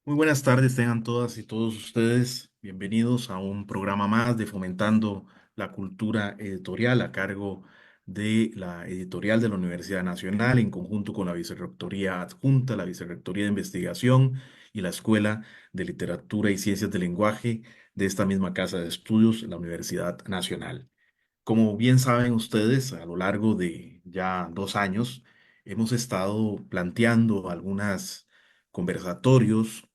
Muy buenas tardes, tengan todas y todos ustedes. Bienvenidos a un programa más de Fomentando la Cultura Editorial a cargo de la editorial de la Universidad Nacional en conjunto con la Vicerrectoría Adjunta, la Vicerrectoría de Investigación y la Escuela de Literatura y Ciencias del Lenguaje de esta misma casa de estudios, la Universidad Nacional. Como bien saben ustedes, a lo largo de ya 2 años hemos estado planteando algunas conversatorios,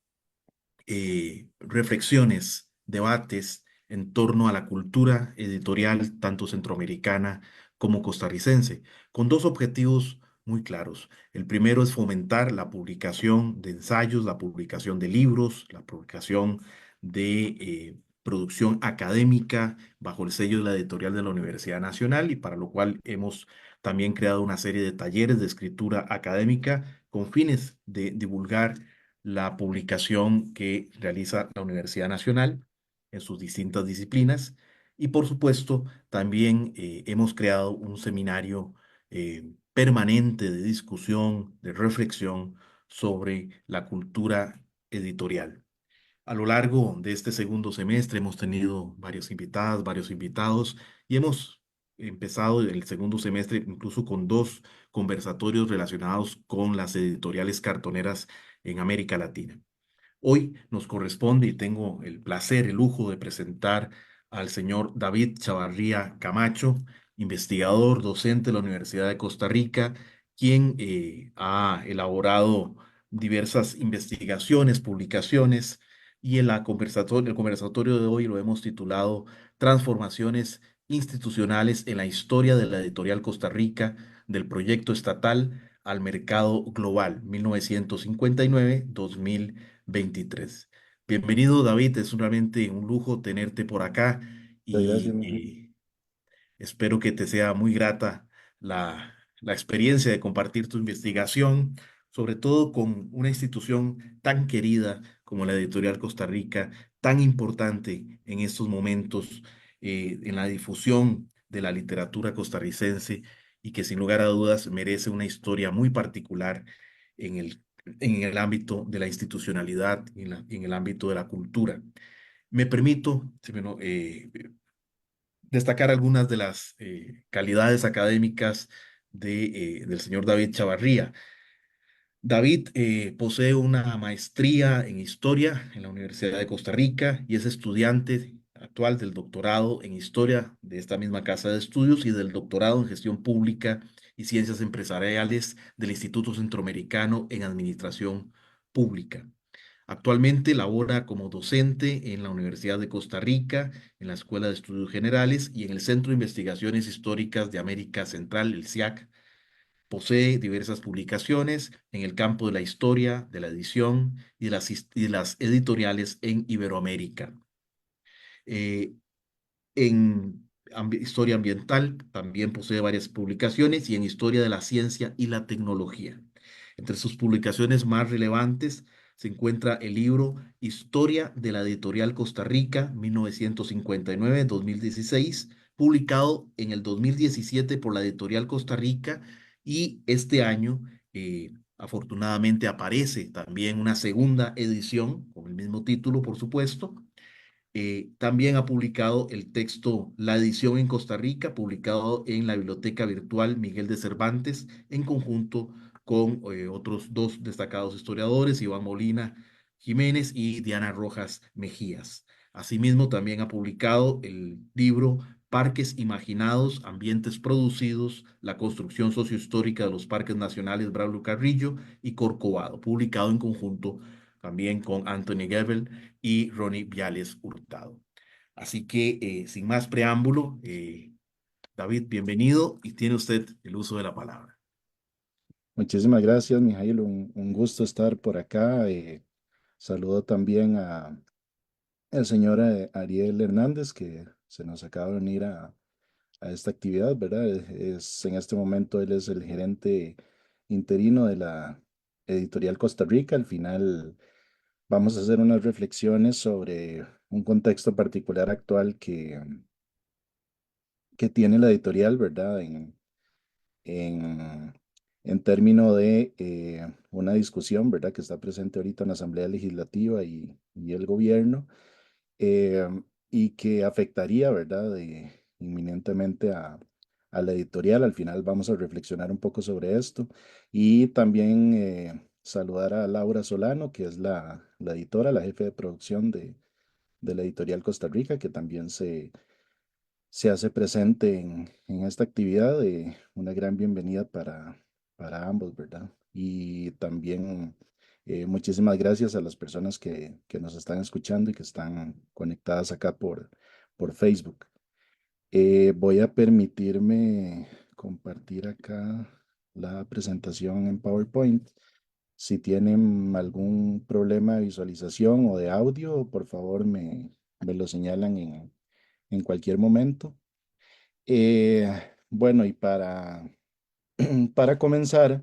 reflexiones, debates en torno a la cultura editorial tanto centroamericana como costarricense, con dos objetivos muy claros. El primero es fomentar la publicación de ensayos, la publicación de libros, la publicación de producción académica bajo el sello de la editorial de la Universidad Nacional y para lo cual hemos también creado una serie de talleres de escritura académica con fines de divulgar la publicación que realiza la Universidad Nacional en sus distintas disciplinas. Y por supuesto, también hemos creado un seminario permanente de discusión, de reflexión sobre la cultura editorial. A lo largo de este segundo semestre hemos tenido varias invitadas, varios invitados y hemos empezado el segundo semestre incluso con dos conversatorios relacionados con las editoriales cartoneras en América Latina. Hoy nos corresponde y tengo el placer, el lujo de presentar al señor David Chavarría Camacho, investigador, docente de la Universidad de Costa Rica, quien ha elaborado diversas investigaciones, publicaciones, y en el conversatorio de hoy lo hemos titulado Transformaciones institucionales en la historia de la editorial Costa Rica, del proyecto estatal al mercado global, 1959-2023. Bienvenido, David. Es realmente un lujo tenerte por acá Muchas gracias, y Miguel. espero que te sea muy grata la experiencia de compartir tu investigación, sobre todo con una institución tan querida como la Editorial Costa Rica, tan importante en estos momentos en la difusión de la literatura costarricense y que sin lugar a dudas merece una historia muy particular en el ámbito de la institucionalidad y en el ámbito de la cultura. Me permito, si me no, destacar algunas de las calidades académicas del señor David Chavarría. David posee una maestría en historia en la Universidad de Costa Rica y es estudiante actual del doctorado en historia de esta misma casa de estudios y del doctorado en gestión pública y ciencias empresariales del Instituto Centroamericano en Administración Pública. Actualmente labora como docente en la Universidad de Costa Rica, en la Escuela de Estudios Generales y en el Centro de Investigaciones Históricas de América Central, el CIAC. Posee diversas publicaciones en el campo de la historia, de la edición y de las editoriales en Iberoamérica. Eh, en historia ambiental también posee varias publicaciones y en historia de la ciencia y la tecnología. Entre sus publicaciones más relevantes se encuentra el libro Historia de la Editorial Costa Rica, 1959-2016, publicado en el 2017 por la Editorial Costa Rica y este año, afortunadamente, aparece también una segunda edición con el mismo título, por supuesto. También ha publicado el texto La edición en Costa Rica, publicado en la Biblioteca Virtual Miguel de Cervantes, en conjunto con otros dos destacados historiadores, Iván Molina Jiménez y Diana Rojas Mejías. Asimismo, también ha publicado el libro Parques Imaginados, Ambientes Producidos, la construcción sociohistórica de los parques nacionales Braulio Carrillo y Corcovado, publicado en conjunto también con Anthony Gebel y Ronnie Viales Hurtado. Así que, sin más preámbulo, David, bienvenido y tiene usted el uso de la palabra. Muchísimas gracias, Mijail. Un gusto estar por acá. Saludo también a el señor Ariel Hernández, que se nos acaba de unir a esta actividad, ¿verdad? En este momento él es el gerente interino de la Editorial Costa Rica. Al final vamos a hacer unas reflexiones sobre un contexto particular actual que tiene la editorial, ¿verdad? En en términos de una discusión, ¿verdad?, que está presente ahorita en la Asamblea Legislativa y el gobierno, eh, y que afectaría, ¿verdad?, inminentemente a la editorial. Al final vamos a reflexionar un poco sobre esto y también saludar a Laura Solano, que es la editora, la jefe de producción de la editorial Costa Rica, que también se hace presente en esta actividad. Una gran bienvenida para ambos, ¿verdad? Y también muchísimas gracias a las personas que nos están escuchando y que están conectadas acá por Facebook. Voy a permitirme compartir acá la presentación en PowerPoint. Si tienen algún problema de visualización o de audio, por favor me lo señalan en cualquier momento. Eh, bueno, y para comenzar,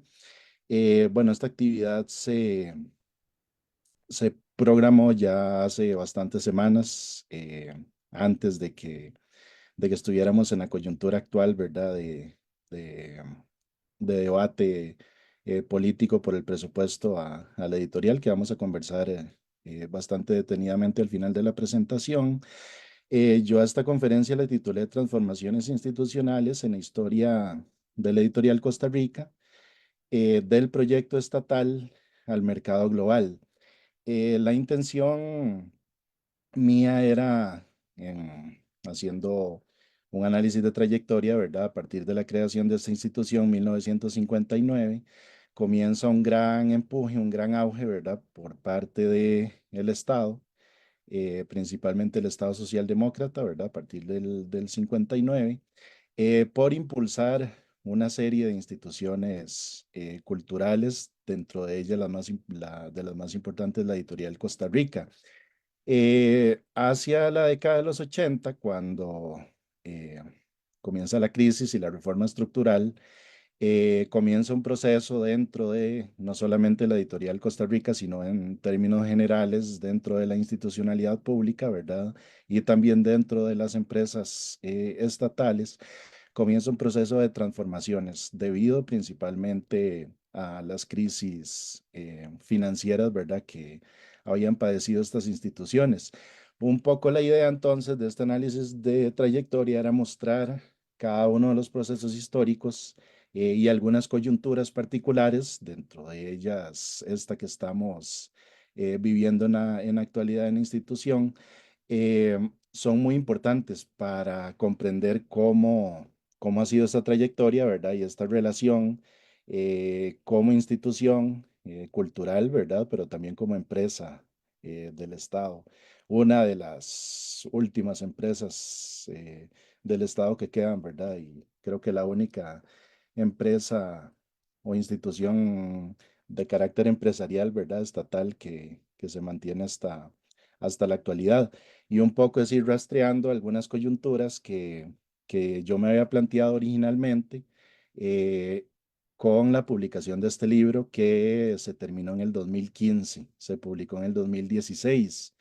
bueno, esta actividad se programó ya hace bastantes semanas, antes de que estuviéramos en la coyuntura actual, ¿verdad? De, de debate político por el presupuesto a la editorial, que vamos a conversar bastante detenidamente al final de la presentación. Yo a esta conferencia la titulé Transformaciones institucionales en la historia de la editorial Costa Rica, del proyecto estatal al mercado global. La intención mía era, haciendo un análisis de trayectoria, ¿verdad? A partir de la creación de esta institución en 1959, comienza un gran empuje, un gran auge, ¿verdad? Por parte del Estado, principalmente el Estado Socialdemócrata, ¿verdad? A partir del 59, por impulsar una serie de instituciones culturales, dentro de ellas de las más importantes, la editorial Costa Rica. Hacia la década de los 80, cuando eh, comienza la crisis y la reforma estructural, comienza un proceso dentro de no solamente la editorial Costa Rica, sino en términos generales dentro de la institucionalidad pública, ¿verdad? Y también dentro de las empresas estatales, comienza un proceso de transformaciones debido principalmente a las crisis financieras, ¿verdad?, que habían padecido estas instituciones. Un poco la idea entonces de este análisis de trayectoria era mostrar cada uno de los procesos históricos y algunas coyunturas particulares, dentro de ellas esta que estamos viviendo en la actualidad en la institución, son muy importantes para comprender cómo ha sido esta trayectoria, ¿verdad? Y esta relación como institución cultural, ¿verdad? Pero también como empresa del Estado. Una de las últimas empresas del Estado que quedan, ¿verdad? Y creo que la única empresa o institución de carácter empresarial, ¿verdad? Estatal que se mantiene hasta la actualidad. Y un poco es ir rastreando algunas coyunturas que yo me había planteado originalmente eh, con la publicación de este libro, que se terminó en el 2015, se publicó en el 2016.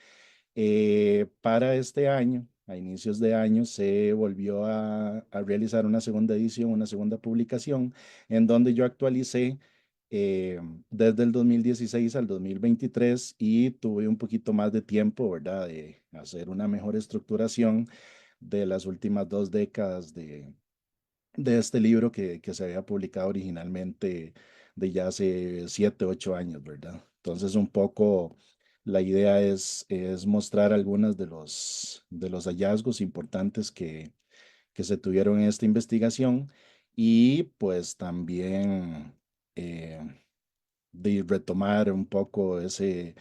Para este año, a inicios de año, se volvió a realizar una segunda edición, una segunda publicación, en donde yo actualicé eh, desde el 2016 al 2023 y tuve un poquito más de tiempo, ¿verdad?, de hacer una mejor estructuración de las últimas 2 décadas de este libro que se había publicado originalmente de ya hace 7, 8 años, ¿verdad? Entonces, un poco la idea es mostrar algunos de los hallazgos importantes que se tuvieron en esta investigación y pues también eh, de retomar un poco ese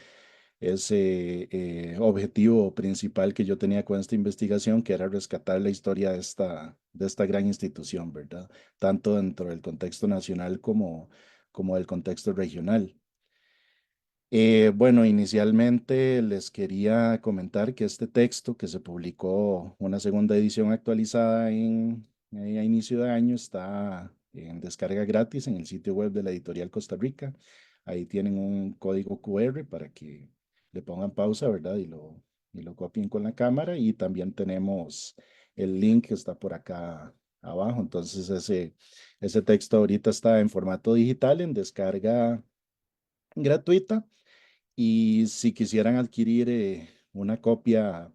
objetivo principal que yo tenía con esta investigación, que era rescatar la historia de esta gran institución, ¿verdad? Tanto dentro del contexto nacional como del contexto regional. Bueno, inicialmente les quería comentar que este texto, que se publicó una segunda edición actualizada a inicio de año, está en descarga gratis en el sitio web de la editorial Costa Rica. Ahí tienen un código QR para que le pongan pausa, ¿verdad? Y lo copien con la cámara. Y también tenemos el link que está por acá abajo. Entonces ese texto ahorita está en formato digital, en descarga gratuita. Y si quisieran adquirir una copia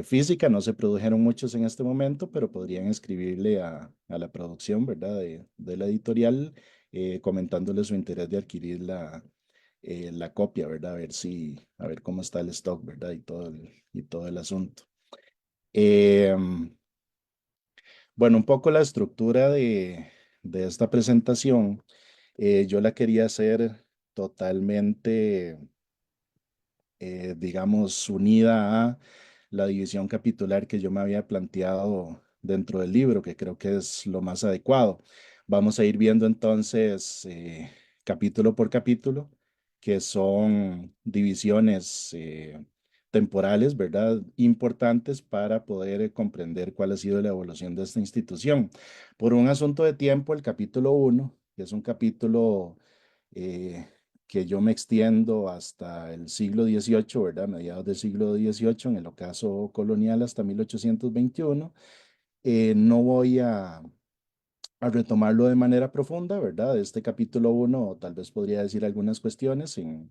física, no se produjeron muchos en este momento, pero podrían escribirle a la producción, ¿verdad? De la editorial, comentándole su interés de adquirir la copia, ¿verdad? A ver cómo está el stock, ¿verdad? Y todo el asunto. Em, bueno, un poco la estructura de esta presentación, yo la quería hacer totalmente digamos, unida a la división capitular que yo me había planteado dentro del libro, que creo que es lo más adecuado. Vamos a ir viendo entonces capítulo por capítulo, que son divisiones temporales, ¿verdad? Importantes para poder comprender cuál ha sido la evolución de esta institución. Por un asunto de tiempo, el capítulo uno, que es un capítulo eh, que yo me extiendo hasta el siglo XVIII, ¿verdad? Mediados del siglo XVIII, en el ocaso colonial hasta 1821. No voy a retomarlo de manera profunda, ¿verdad? Este capítulo uno tal vez podría decir algunas cuestiones. En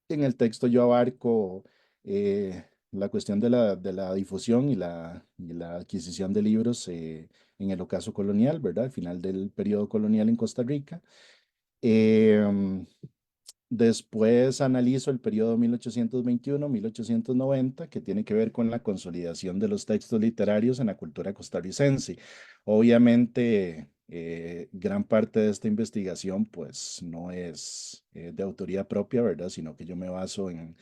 el texto yo abarco la cuestión de la difusión y la adquisición de libros en el ocaso colonial, ¿verdad? Al final del periodo colonial en Costa Rica. Em, Después analizo el periodo 1821-1890, que tiene que ver con la consolidación de los textos literarios en la cultura costarricense. Obviamente, gran parte de esta investigación, pues, no es de autoría propia, ¿verdad? Sino que yo me baso en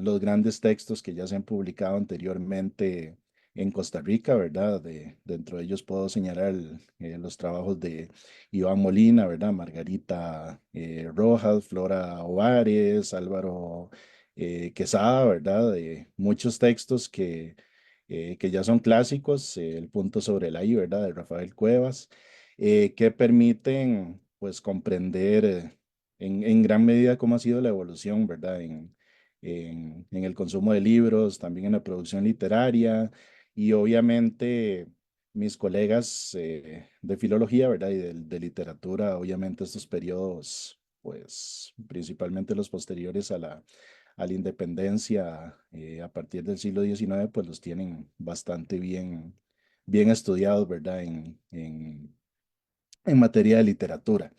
los grandes textos que ya se han publicado anteriormente en Costa Rica, ¿verdad? Dentro de ellos puedo señalar los trabajos de Iván Molina, ¿verdad? Margarita Rojas, Flora Ovares, Álvaro Quesada, ¿verdad? Muchos textos que ya son clásicos, El punto sobre la I, ¿verdad? De Rafael Cuevas, que permiten, pues, comprender en gran medida cómo ha sido la evolución, ¿verdad? En el consumo de libros, también en la producción literaria y obviamente mis colegas de filología, ¿verdad? Y de literatura, obviamente estos periodos, pues principalmente los posteriores a la independencia a partir del siglo XIX, pues los tienen bastante bien estudiados, ¿verdad? En materia de literatura.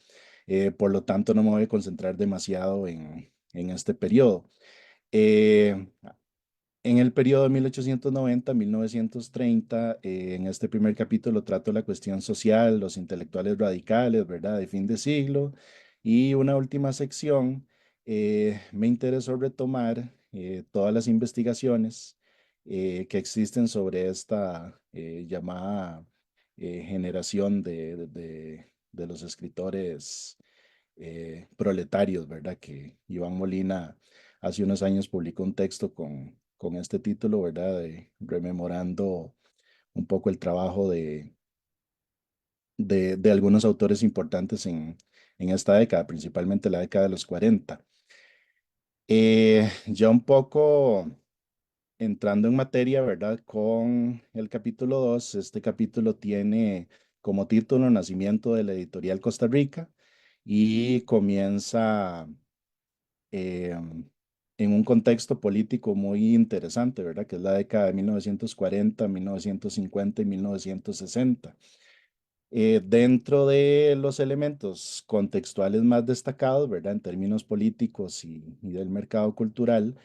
Por lo tanto, no me voy a concentrar demasiado en este periodo. Eh, en el periodo de 1890-1930, en este primer capítulo trato la cuestión social, los intelectuales radicales, ¿verdad? De fin de siglo. Y una última sección, me interesó retomar todas las investigaciones que existen sobre esta llamada generación de los escritores proletarios, ¿verdad? Que Iván Molina hace unos años publicó un texto con este título, ¿verdad? Rememorando un poco el trabajo de algunos autores importantes en esta década, principalmente la década de los 40. Ya un poco entrando en materia, ¿verdad? Con el capítulo 2, este capítulo tiene como título Nacimiento de la Editorial Costa Rica y comienza eh, en un contexto político muy interesante, ¿verdad? Que es la década de 1940, 1950 y 1960. Dentro de los elementos contextuales más destacados, ¿verdad? En términos políticos y del mercado cultural,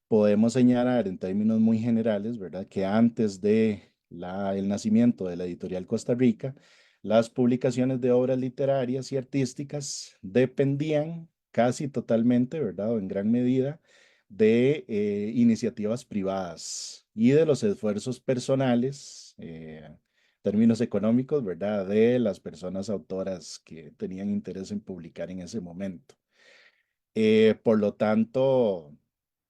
podemos señalar en términos muy generales, ¿verdad? Que antes de el nacimiento de la editorial Costa Rica, las publicaciones de obras literarias y artísticas dependían casi totalmente, ¿verdad? O en gran medida de iniciativas privadas y de los esfuerzos personales, términos económicos, ¿verdad? De las personas autoras que tenían interés en publicar en ese momento. Por lo tanto,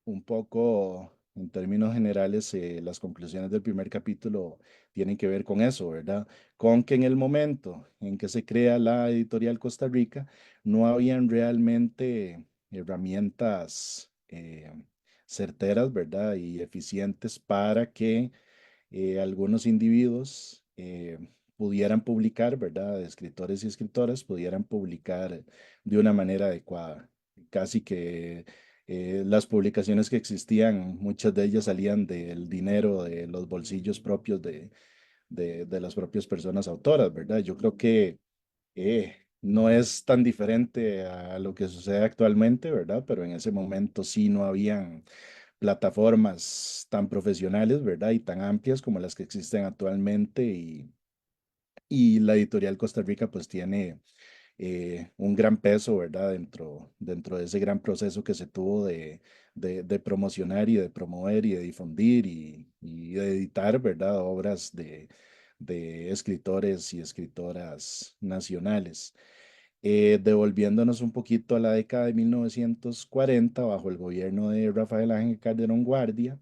un poco en términos generales, las conclusiones del primer capítulo tienen que ver con eso, ¿verdad? Con que en el momento en que se crea la editorial Costa Rica, no habían realmente herramientas certeras, ¿verdad? Y eficientes para que algunos individuos pudieran publicar, ¿verdad? Escritores y escritoras pudieran publicar de una manera adecuada. Casi que las publicaciones que existían, muchas de ellas salían del dinero de los bolsillos propios de las propias personas autoras, ¿verdad? Yo creo que no es tan diferente a lo que sucede actualmente, ¿verdad? Pero en ese momento sí no habían plataformas tan profesionales, ¿verdad? Y tan amplias como las que existen actualmente y la editorial Costa Rica pues tiene un gran peso, ¿verdad? Dentro de ese gran proceso que se tuvo de promocionar y de promover y de difundir y de editar, ¿verdad? Obras de escritores y escritoras nacionales. Devolviéndonos un poquito a la década de 1940, bajo el gobierno de Rafael Ángel Calderón Guardia,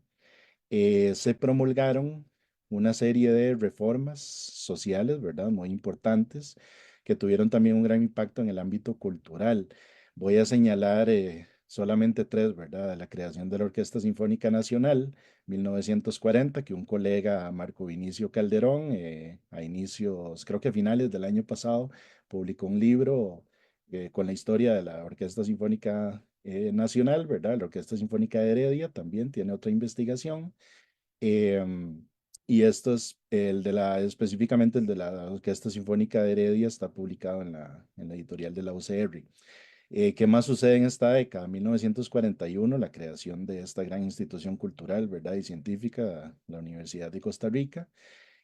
se promulgaron una serie de reformas sociales, ¿verdad? Muy importantes, que tuvieron también un gran impacto en el ámbito cultural. Voy a señalar solamente tres, ¿verdad? La creación de la Orquesta Sinfónica Nacional, 1940, que un colega, Marco Vinicio Calderón, a inicios, creo que a finales del año pasado, publicó un libro con la historia de la Orquesta Sinfónica Nacional, ¿verdad? La Orquesta Sinfónica de Heredia también tiene otra investigación. Em, y esto es específicamente el de la Orquesta Sinfónica de Heredia, está publicado en la editorial de la UCR. ¿Qué más sucede en esta década? 1941, la creación de esta gran institución cultural, ¿verdad? Y científica, la Universidad de Costa Rica.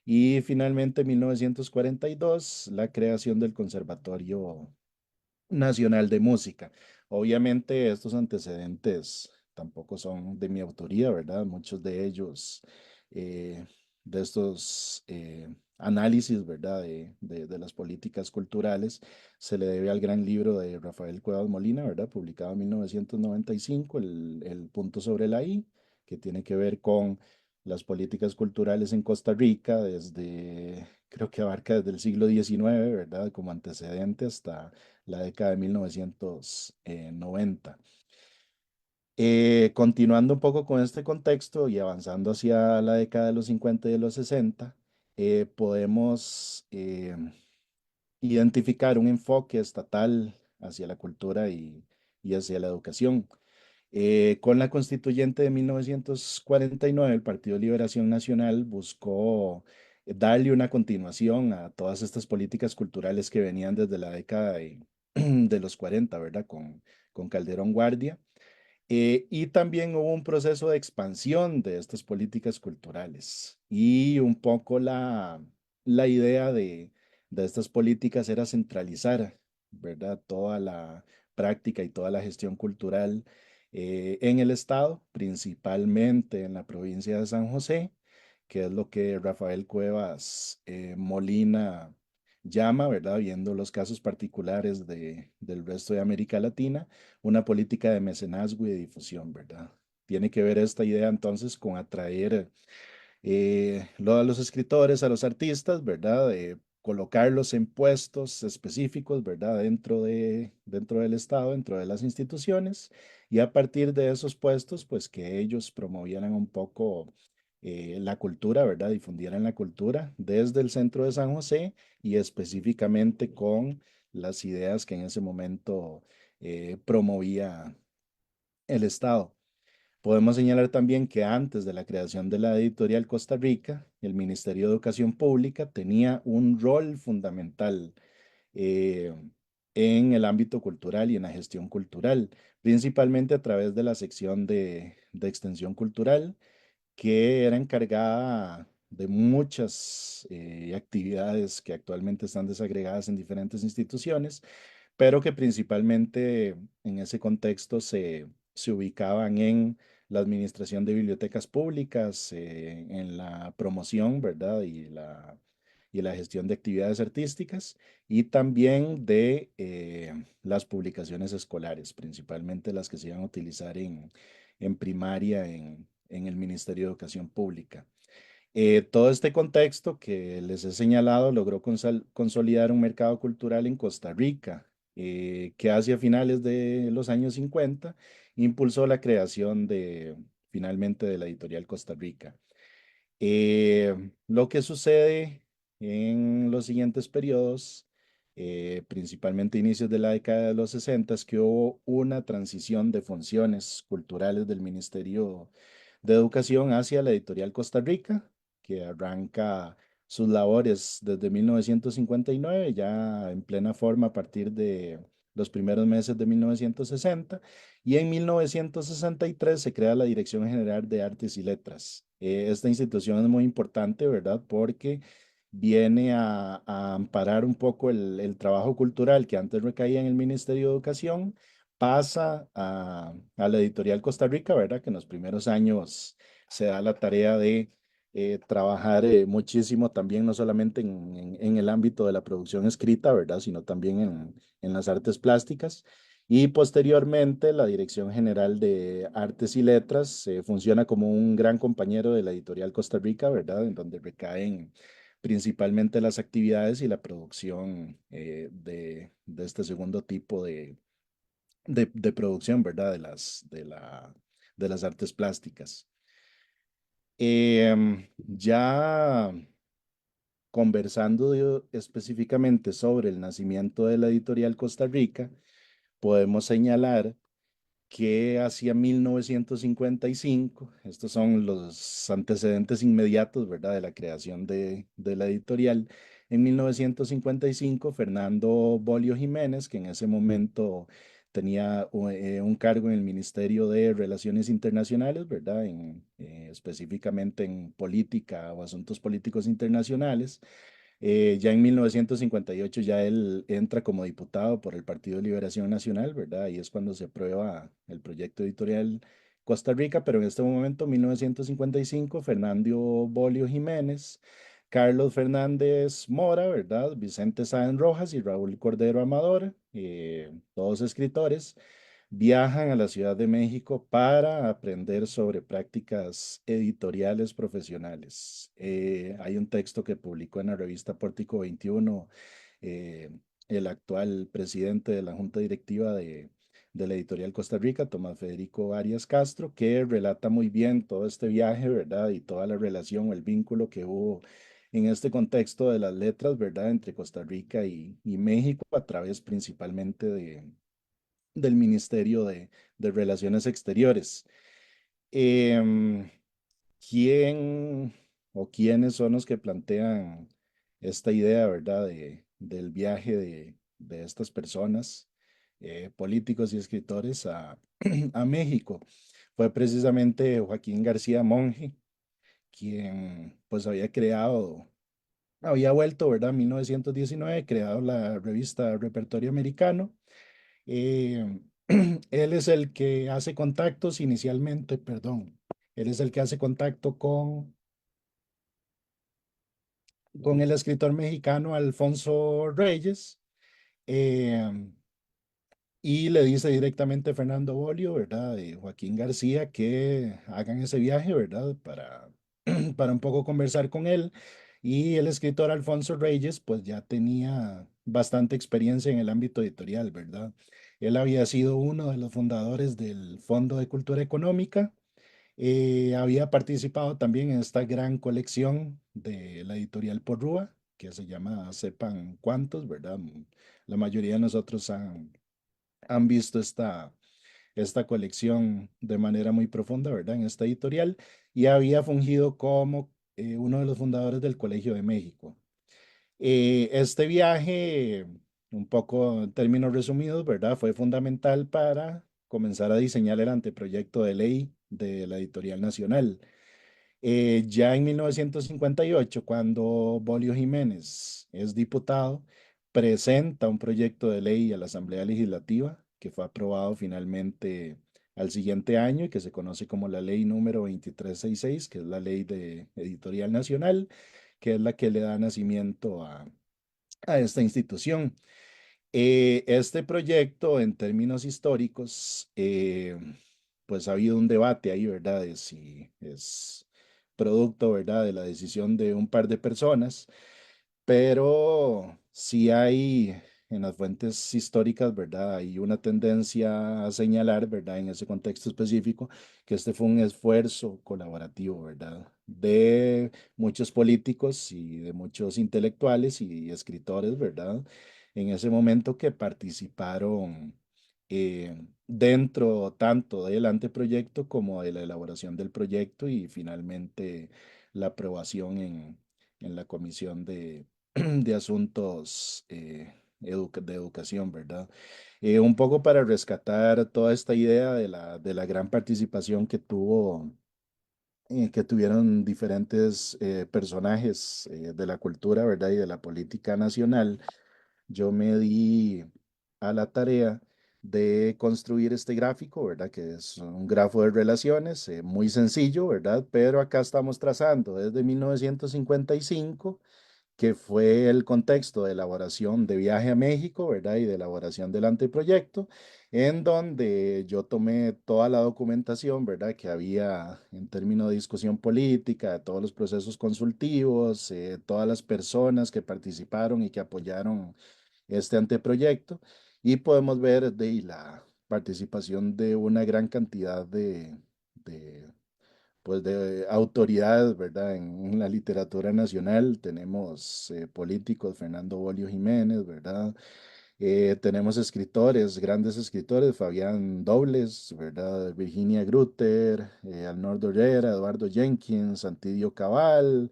Y finalmente, 1942, la creación del Conservatorio Nacional de Música. Obviamente estos antecedentes tampoco son de mi autoría, ¿verdad? Muchos de ellos, eh, de estos análisis, ¿verdad? De las políticas culturales, se le debe al gran libro de Rafael Cuevas Molina, ¿verdad? Publicado en 1995, el punto sobre la I, que tiene que ver con las políticas culturales en Costa Rica desde, creo que abarca desde el siglo XIX, ¿verdad? Como antecedente hasta la década de 1990. Continuando un poco con este contexto y avanzando hacia la década de los 50 y de los 60, podemos identificar un enfoque estatal hacia la cultura y hacia la educación. Con la constituyente de 1949, el Partido de Liberación Nacional buscó darle una continuación a todas estas políticas culturales que venían desde la década de los 40, ¿verdad? Con Calderón Guardia. Y también hubo un proceso de expansión de estas políticas culturales y un poco la idea de estas políticas era centralizar, ¿verdad? Toda la práctica y toda la gestión cultural en el estado, principalmente en la provincia de San José, que es lo que Rafael Cuevas Molina llama, ¿verdad? Viendo los casos particulares del resto de América Latina, una política de mecenazgo y de difusión, ¿verdad? Tiene que ver esta idea entonces con atraer a los escritores, a los artistas, ¿verdad? Colocarlos en puestos específicos, ¿verdad? Dentro del Estado, dentro de las instituciones, y a partir de esos puestos, pues que ellos promovieran un poco la cultura, ¿verdad? Difundieran la cultura desde el centro de San José y específicamente con las ideas que en ese momento promovía el Estado. Podemos señalar también que antes de la creación de la editorial Costa Rica, el Ministerio de Educación Pública tenía un rol fundamental eh, en el ámbito cultural y en la gestión cultural, principalmente a través de la sección de extensión cultural, que era encargada de muchas actividades que actualmente están desagregadas en diferentes instituciones, pero que principalmente en ese contexto se ubicaban en la administración de bibliotecas públicas, en la promoción, ¿verdad? Y la gestión de actividades artísticas y también de las publicaciones escolares, principalmente las que se iban a utilizar en primaria en el Ministerio de Educación Pública. Todo este contexto que les he señalado logró consolidar un mercado cultural en Costa Rica, que hacia finales de los años 50 impulsó la creación finalmente de la editorial Costa Rica. Lo que sucede en los siguientes periodos, principalmente inicios de la década de los 60, que hubo una transición de funciones culturales del Ministerio de Educación hacia la editorial Costa Rica, que arranca sus labores desde 1959, ya en plena forma a partir de los primeros meses de 1960, y en 1963 se crea la Dirección General de Artes y Letras. Esta institución es muy importante, ¿verdad? Porque viene a amparar un poco el trabajo cultural que antes recaía en el Ministerio de Educación, pasa a la editorial Costa Rica, ¿verdad? Que en los primeros años se da la tarea de trabajar muchísimo también, no solamente en el ámbito de la producción escrita, ¿verdad? Sino también en las artes plásticas. Y posteriormente, la Dirección General de Artes y Letras funciona como un gran compañero de la editorial Costa Rica, ¿verdad? En donde recaen principalmente las actividades y la producción de este segundo tipo de producción, ¿verdad? De las artes plásticas. Ya conversando específicamente sobre el nacimiento de la editorial Costa Rica, podemos señalar que hacia 1955, estos son los antecedentes inmediatos, ¿verdad?, de la creación de la editorial. En 1955, Fernando Bolio Jiménez, que en ese momento tenía un cargo en el Ministerio de Relaciones Internacionales, ¿verdad?, específicamente en política o asuntos políticos internacionales, ya en 1958 ya él entra como diputado por el Partido de Liberación Nacional, ¿verdad? Y es cuando se aprueba el proyecto editorial Costa Rica, pero en este momento, 1955, Fernando Bolio Jiménez, Carlos Fernández Mora, ¿verdad? Vicente Sáenz Rojas y Raúl Cordero Amador, todos escritores, viajan a la Ciudad de México para aprender sobre prácticas editoriales profesionales. Hay un texto que publicó en la revista Pórtico 21, eh, el actual presidente de la Junta Directiva de la editorial Costa Rica, Tomás Federico Arias Castro, que relata muy bien todo este viaje, ¿verdad? Y toda la relación o el vínculo que hubo en este contexto de las letras, ¿verdad? Entre Costa Rica y México a través principalmente del Ministerio de Relaciones Exteriores. Em, ¿Quién o quiénes son los que plantean esta idea, verdad, del viaje de estas personas, políticos y escritores a México? Fue precisamente Joaquín García Monge, quien pues había vuelto, ¿verdad? En 1919, creado la revista Repertorio Americano. eh, Él es el que hace contactos inicialmente, perdón, él es el que hace contacto con el escritor mexicano Alfonso Reyes, eh, y le dice directamente a Fernando Bolio, ¿verdad? Y Joaquín García que hagan ese viaje, ¿verdad? Para un poco conversar con él. Y el escritor Alfonso Reyes, pues ya tenía bastante experiencia en el ámbito editorial, ¿verdad? Él había sido uno de los fundadores del Fondo de Cultura Económica. Había participado también en esta gran colección de la editorial Porrúa, que se llama Sepan Cuántos, ¿verdad? La mayoría de nosotros han visto esta colección de manera muy profunda, ¿verdad? En esta editorial, y había fungido como uno de los fundadores del Colegio de México. Este viaje, un poco en términos resumidos, ¿verdad? Fue fundamental para comenzar a diseñar el anteproyecto de ley de la Editorial Nacional. Ya en 1958, cuando Bolio Jiménez es diputado, presenta un proyecto de ley a la Asamblea Legislativa que fue aprobado finalmente al siguiente año y que se conoce como la ley número 2366, que es la ley de Editorial Nacional, que es la que le da nacimiento a esta institución. Este proyecto, en términos históricos, pues ha habido un debate ahí, ¿verdad? De si es producto, ¿verdad?, de la decisión de un par de personas, pero sí hay en las fuentes históricas, ¿verdad? Hay una tendencia a señalar, ¿verdad? En ese contexto específico, que este fue un esfuerzo colaborativo, ¿verdad? De muchos políticos y de muchos intelectuales y escritores, ¿verdad? En ese momento que participaron dentro tanto del anteproyecto como de la elaboración del proyecto y finalmente la aprobación en la Comisión de Asuntos de Educación, ¿verdad? Un poco para rescatar toda esta idea de la gran participación que tuvieron diferentes personajes de la cultura, ¿verdad? Y de la política nacional, yo me di a la tarea de construir este gráfico, ¿verdad? Que es un grafo de relaciones muy sencillo, ¿verdad? Pero acá estamos trazando desde 1955, que fue el contexto de elaboración de Viaje a México, ¿verdad? Y de elaboración del anteproyecto, en donde yo tomé toda la documentación, ¿verdad? Que había en términos de discusión política, de todos los procesos consultivos, todas las personas que participaron y que apoyaron este anteproyecto, y podemos ver de ahí la participación de una gran cantidad de pues de autoridades, ¿verdad? En la literatura nacional tenemos políticos, Fernando Bolio Jiménez, ¿verdad? Tenemos escritores, grandes escritores, Fabián Dobles, ¿verdad? Virginia Grutter, Arnoldo Herrera, Eduardo Jenkins, Antidio Cabal,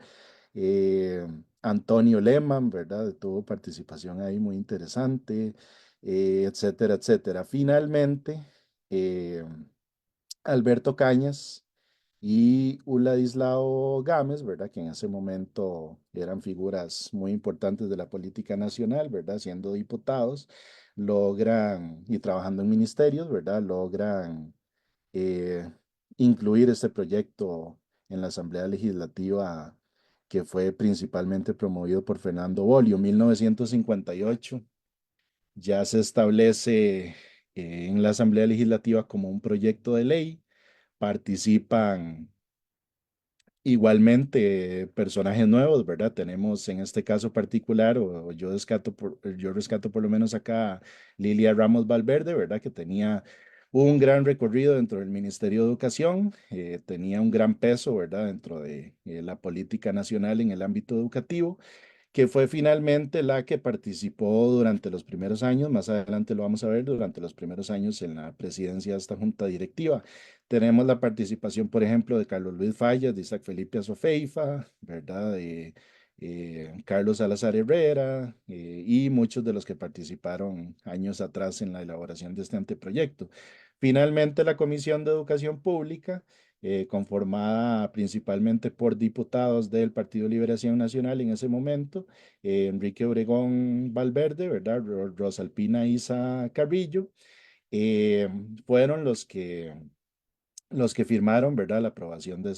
eh, Antonio Lehmann, ¿verdad? Tuvo participación ahí muy interesante, etcétera, etcétera. Finalmente, eh, Alberto Cañas y Uladislao Gámez, ¿verdad? Que en ese momento eran figuras muy importantes de la política nacional, ¿verdad? Siendo diputados, logran, y trabajando en ministerios, ¿verdad? Logran eh, incluir este proyecto en la Asamblea Legislativa que fue principalmente promovido por Fernando Bolio, 1958. Ya se establece en la Asamblea Legislativa como un proyecto de ley. Participan igualmente personajes nuevos, ¿verdad? Tenemos en este caso particular, o yo rescato por lo menos acá Lilia Ramos Valverde, ¿verdad? Que tenía un gran recorrido dentro del Ministerio de Educación, tenía un gran peso, ¿verdad? Dentro de la política nacional en el ámbito educativo, que fue finalmente la que participó durante los primeros años, más adelante lo vamos a ver, durante los primeros años en la presidencia de esta junta directiva. Tenemos la participación, por ejemplo, de Carlos Luis Fallas, de Isaac Felipe Azofeifa, ¿verdad? De Carlos Salazar Herrera y muchos de los que participaron años atrás en la elaboración de este anteproyecto. Finalmente, la Comisión de Educación Pública, conformada principalmente por diputados del Partido Liberación Nacional en ese momento, Enrique Obregón Valverde, ¿verdad? Rosalpina Isa Carrillo, eh, fueron los que firmaron, ¿verdad? La aprobación de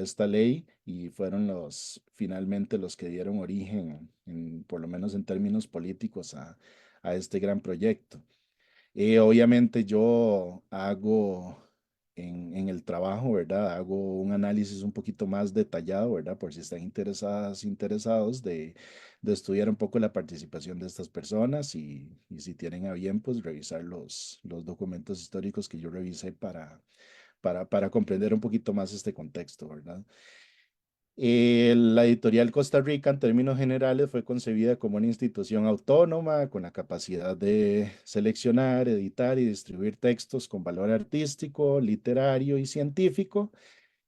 esta ley y fueron finalmente los que dieron origen, por lo menos en términos políticos, a este gran proyecto. Obviamente yo hago en el trabajo, ¿verdad? Hago un análisis un poquito más detallado, ¿verdad? Por si están interesadas, interesados de estudiar un poco la participación de estas personas y si tienen a bien, pues revisar los documentos históricos que yo revisé para comprender un poquito más este contexto, ¿verdad? La editorial Costa Rica, en términos generales, fue concebida como una institución autónoma con la capacidad de seleccionar, editar y distribuir textos con valor artístico, literario y científico.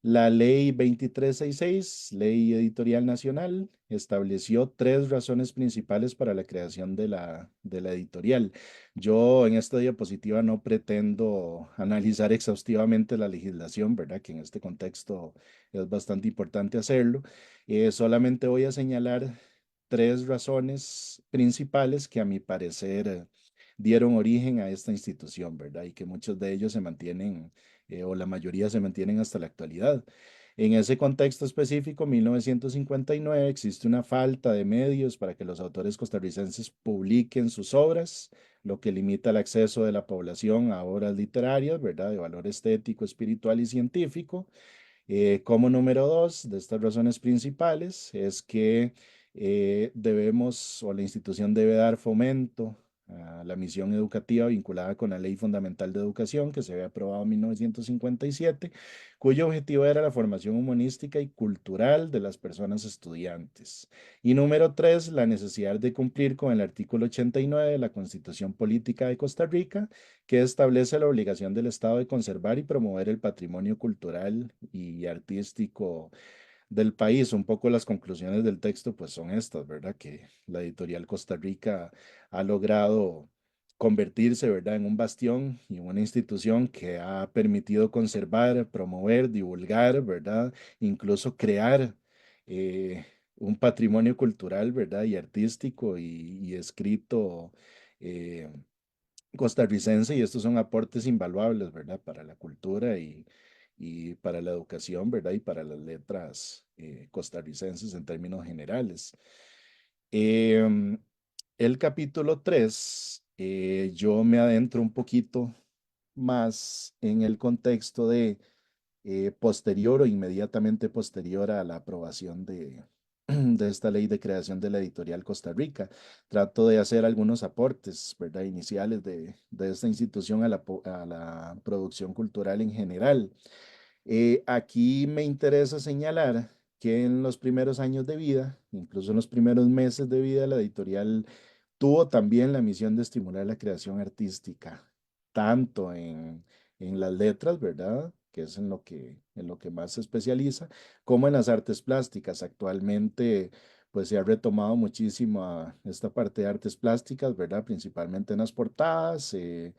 La Ley 2366, Ley Editorial Nacional, estableció tres razones principales para la creación de la editorial. Yo en esta diapositiva no pretendo analizar exhaustivamente la legislación, ¿verdad? Que en este contexto es bastante importante hacerlo. Solamente voy a señalar tres razones principales que a mi parecer dieron origen a esta institución, ¿verdad? Y que muchos de ellos se mantienen o la mayoría se mantienen hasta la actualidad. En ese contexto específico, 1959, existe una falta de medios para que los autores costarricenses publiquen sus obras, lo que limita el acceso de la población a obras literarias, ¿verdad? De valor estético, espiritual y científico. Como número dos de estas razones principales es que debemos o la institución debe dar fomento a la misión educativa vinculada con la Ley Fundamental de Educación que se había aprobado en 1957, cuyo objetivo era la formación humanística y cultural de las personas estudiantes. Y número tres, la necesidad de cumplir con el artículo 89 de la Constitución Política de Costa Rica, que establece la obligación del Estado de conservar y promover el patrimonio cultural y artístico del país. Un poco las conclusiones del texto pues son estas, ¿verdad? Que la editorial Costa Rica ha logrado convertirse, ¿verdad?, en un bastión y en una institución que ha permitido conservar, promover, divulgar, ¿verdad? Incluso crear un patrimonio cultural, ¿verdad? Y artístico y escrito eh, costarricense, y estos son aportes invaluables, ¿verdad? Para la cultura y para la educación, ¿verdad? Y para las letras costarricenses en términos generales. Em, el capítulo 3, yo me adentro un poquito más en el contexto de posterior o inmediatamente posterior a la aprobación de esta ley de creación de la editorial Costa Rica. Trato de hacer algunos aportes, ¿verdad?, iniciales de esta institución a a la producción cultural en general. Aquí me interesa señalar que en los primeros años de vida, incluso en los primeros meses de vida, la editorial tuvo también la misión de estimular la creación artística, tanto en las letras, ¿verdad? Que es en lo que más se especializa, como en las artes plásticas. Actualmente, pues se ha retomado muchísimo esta parte de artes plásticas, ¿verdad? Principalmente en las portadas, eh,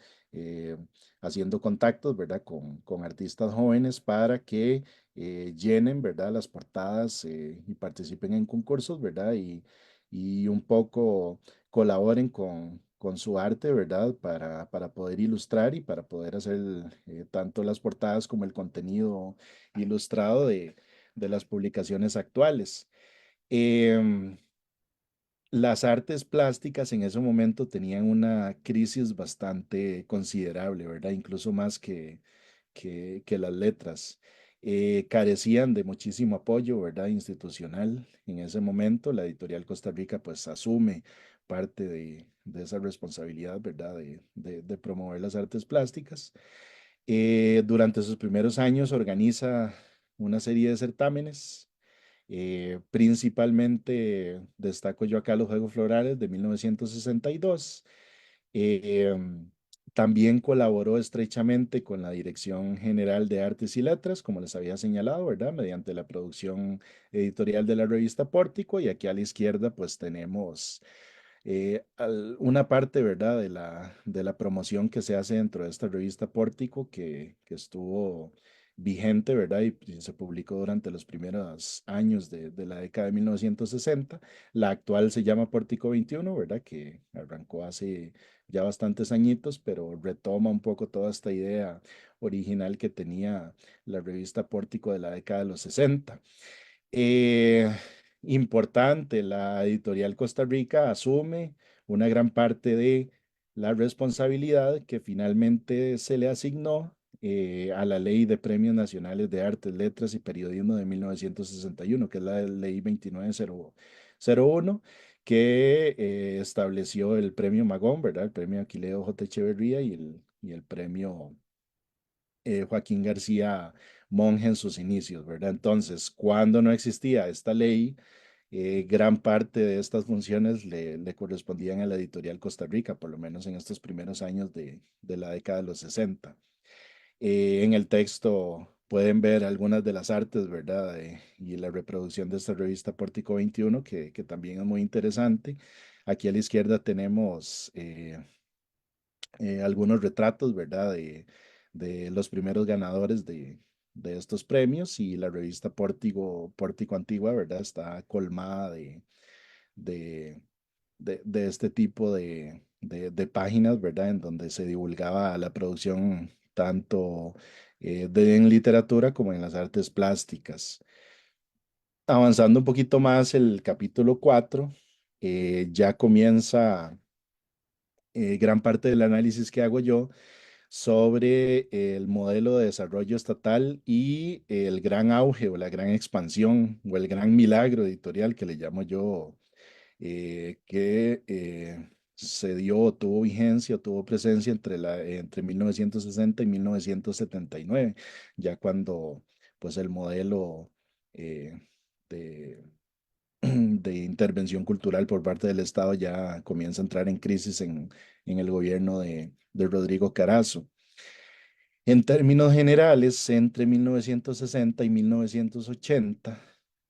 haciendo contactos, ¿verdad? Con artistas jóvenes para que llenen, ¿verdad? Las portadas y participen en concursos, ¿verdad? Y un poco colaboren con su arte, ¿verdad? Para poder ilustrar y para poder hacer tanto las portadas como el contenido ilustrado de las publicaciones actuales. Em, las artes plásticas en ese momento tenían una crisis bastante considerable, ¿verdad? Incluso más que las letras. Carecían de muchísimo apoyo, ¿verdad? Institucional. En ese momento, la editorial Costa Rica pues asume parte de esa responsabilidad, ¿verdad? De promover las artes plásticas. Durante sus primeros años organiza una serie de certámenes. Principalmente destaco yo acá los Juegos Florales de 1962. Eh, También colaboró estrechamente con la Dirección General de Artes y Letras, como les había señalado, ¿verdad? Mediante la producción editorial de la revista Pórtico. Y aquí a la izquierda, pues tenemos una parte, ¿verdad?, de la promoción que se hace dentro de esta revista Pórtico, que estuvo vigente, ¿verdad? Y se publicó durante los primeros años de la década de 1960. La actual se llama Pórtico 21, ¿verdad? Que arrancó hace ya bastantes añitos, pero retoma un poco toda esta idea original que tenía la revista Pórtico de la década de los 60. Eh, Importante, la editorial Costa Rica asume una gran parte de la responsabilidad que finalmente se le asignó a la Ley de Premios Nacionales de Artes, Letras y Periodismo de 1961, que es la Ley 2901, que estableció el Premio Magón, ¿verdad? El Premio Aquileo J. Echeverría y el Premio Joaquín García Monge en sus inicios, ¿verdad? Entonces, cuando no existía esta ley, gran parte de estas funciones le correspondían a la editorial Costa Rica, por lo menos en estos primeros años de la década de los 60. En el texto pueden ver algunas de las artes, ¿verdad? Y la reproducción de esta revista Pórtico 21, que también es muy interesante. Aquí a la izquierda tenemos algunos retratos, ¿verdad? De los primeros ganadores de estos premios, y la revista Pórtico Antigua, ¿verdad? Está colmada de, de este tipo de páginas, ¿verdad? En donde se divulgaba la producción tanto en literatura como en las artes plásticas. Avanzando un poquito más, el capítulo 4 ya comienza gran parte del análisis que hago yo sobre el modelo de desarrollo estatal y el gran auge o la gran expansión o el gran milagro editorial que le llamo yo que se dio, tuvo vigencia, tuvo presencia entre 1960 y 1979, ya cuando pues el modelo eh, de, de intervención cultural por parte del Estado ya comienza a entrar en crisis en el gobierno de Rodrigo Carazo. En términos generales, entre 1960 y 1980,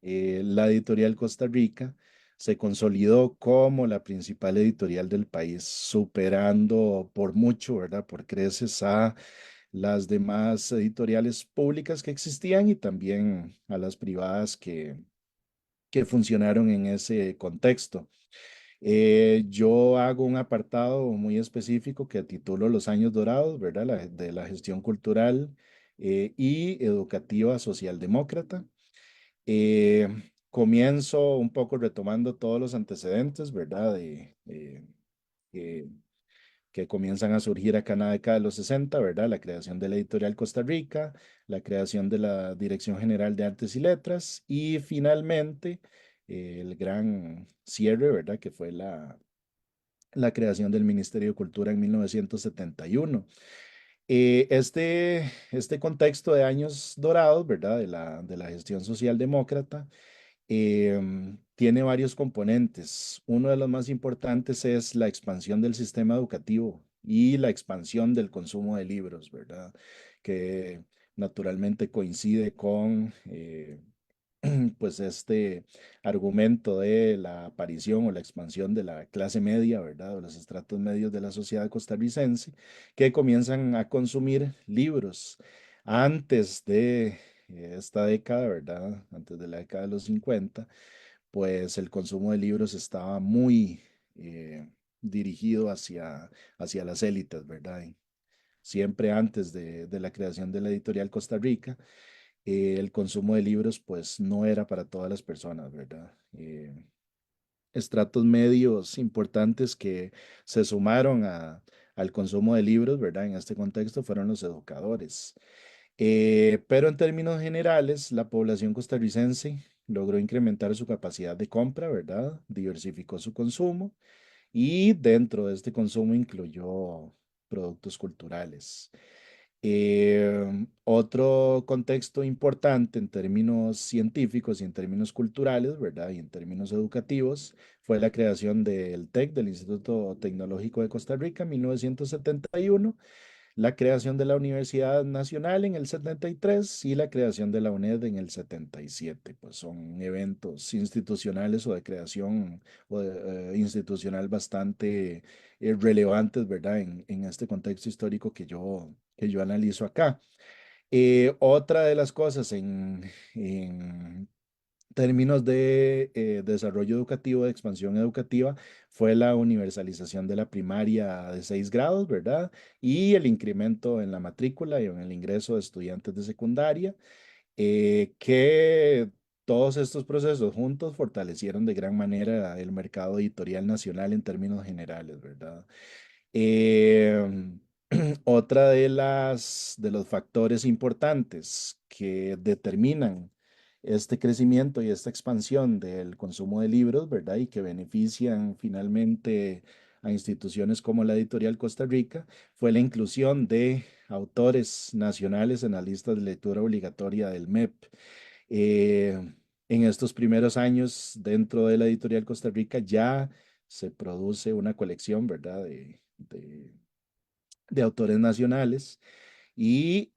la editorial Costa Rica se consolidó como la principal editorial del país, superando por mucho, ¿verdad? Por creces a las demás editoriales públicas que existían y también a las privadas que funcionaron en ese contexto. Yo hago un apartado muy específico que titulo Los años dorados, ¿verdad? De la gestión cultural y educativa socialdemócrata. Eh, Comienzo un poco retomando todos los antecedentes, ¿verdad? Eh, que comienzan a surgir acá en la década de los 60, ¿verdad? La creación de la Editorial Costa Rica, la creación de la Dirección General de Artes y Letras y finalmente el gran cierre, ¿verdad? Que fue la creación del Ministerio de Cultura en 1971. Este contexto de años dorados, ¿verdad? De la gestión socialdemócrata, tiene varios componentes. Uno de los más importantes es la expansión del sistema educativo y la expansión del consumo de libros, ¿verdad? Que naturalmente coincide con pues este argumento de la aparición o la expansión de la clase media, ¿verdad? O los estratos medios de la sociedad costarricense que comienzan a consumir libros antes de esta década, ¿verdad? Antes de la década de los 50, pues el consumo de libros estaba muy dirigido hacia las élites, ¿verdad? Y siempre antes de la creación de la editorial Costa Rica, el consumo de libros pues no era para todas las personas, ¿verdad? Estratos medios importantes que se sumaron al consumo de libros, ¿verdad? En este contexto fueron los educadores. Pero en términos generales, la población costarricense logró incrementar su capacidad de compra, ¿verdad? Diversificó su consumo y dentro de este consumo incluyó productos culturales. Otro contexto importante en términos científicos y en términos culturales, ¿verdad? Y en términos educativos, fue la creación del TEC, del Instituto Tecnológico de Costa Rica, en 1971, la creación de la Universidad Nacional en el 73 y la creación de la UNED en el 77. Pues son eventos institucionales o de creación institucional bastante relevantes, ¿verdad? En este contexto histórico que yo analizo acá. Otra de las cosas en términos de desarrollo educativo, de expansión educativa, fue la universalización de la primaria de 6 grados, ¿verdad? Y el incremento en la matrícula y en el ingreso de estudiantes de secundaria, que todos estos procesos juntos fortalecieron de gran manera el mercado editorial nacional en términos generales, ¿verdad? Em, Otra de los factores importantes que determinan este crecimiento y esta expansión del consumo de libros, ¿verdad? Y que benefician finalmente a instituciones como la Editorial Costa Rica, fue la inclusión de autores nacionales en la lista de lectura obligatoria del MEP. En estos primeros años, dentro de la Editorial Costa Rica, ya se produce una colección, ¿verdad? De autores nacionales y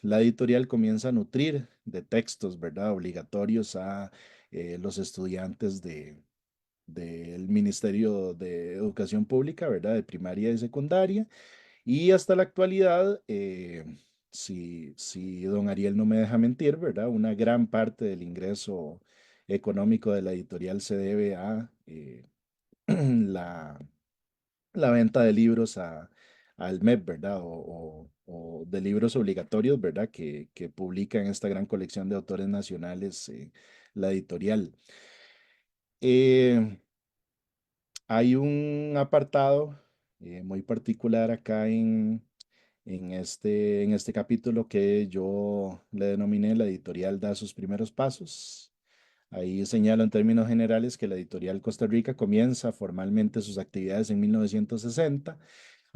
la editorial comienza a nutrir de textos, ¿verdad? Obligatorios a los estudiantes del Ministerio de Educación Pública, ¿verdad? De primaria y secundaria. Y hasta la actualidad, si don Ariel no me deja mentir, ¿verdad? Una gran parte del ingreso económico de la editorial se debe a la la venta de libros al MEP, ¿verdad? O de libros obligatorios, ¿verdad? Que publican esta gran colección de autores nacionales, la editorial. Eh, Hay un apartado muy particular acá en este capítulo que yo le denominé La editorial da sus primeros pasos. Ahí señalo en términos generales que la editorial Costa Rica comienza formalmente sus actividades en 1960.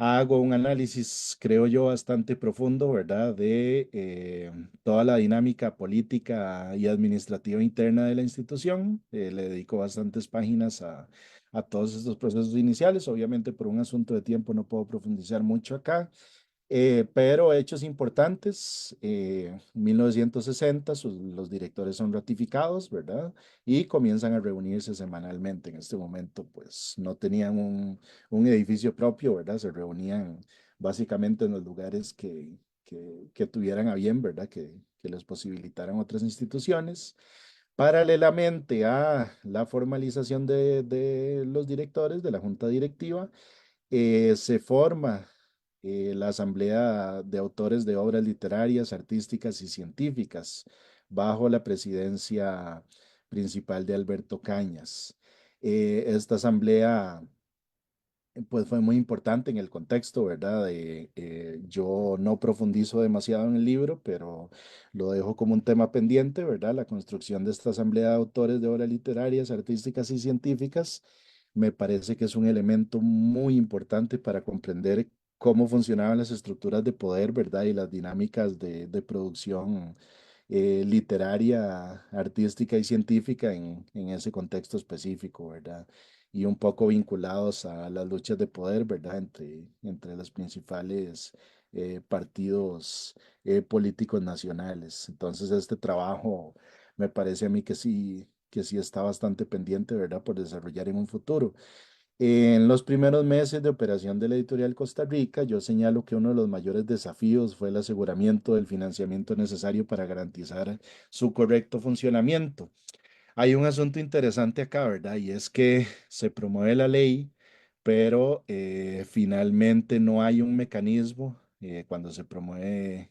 Hago un análisis, creo yo, bastante profundo, ¿verdad?, de toda la dinámica política y administrativa interna de la institución. Le dedico bastantes páginas a todos estos procesos iniciales. Obviamente, por un asunto de tiempo no puedo profundizar mucho acá. Pero hechos importantes, 1960, los directores son ratificados, ¿verdad? Y comienzan a reunirse semanalmente. En este momento, pues no tenían un edificio propio, ¿verdad? Se reunían básicamente en los lugares que tuvieran a bien, ¿verdad? Que les posibilitaran otras instituciones. Paralelamente a la formalización de los directores de la junta directiva, se forma la Asamblea de Autores de Obras Literarias, Artísticas y Científicas bajo la presidencia principal de Alberto Cañas. Esta asamblea pues fue muy importante en el contexto, ¿verdad? Yo no profundizo demasiado en el libro, pero lo dejo como un tema pendiente, ¿verdad? La construcción de esta asamblea de autores de obras literarias, artísticas y científicas me parece que es un elemento muy importante para comprender cómo funcionaban las estructuras de poder, ¿verdad? Y las dinámicas de producción literaria, artística y científica en ese contexto específico, ¿verdad? Y un poco vinculados a las luchas de poder, ¿verdad? Entre los principales partidos políticos nacionales. Entonces, este trabajo me parece a mí que sí está bastante pendiente, ¿verdad? Por desarrollar en un futuro. En los primeros meses de operación de la editorial Costa Rica, yo señalo que uno de los mayores desafíos fue el aseguramiento del financiamiento necesario para garantizar su correcto funcionamiento. Hay un asunto interesante acá, ¿verdad? Y es que se promueve la ley, pero finalmente no hay un mecanismo. Cuando se promueve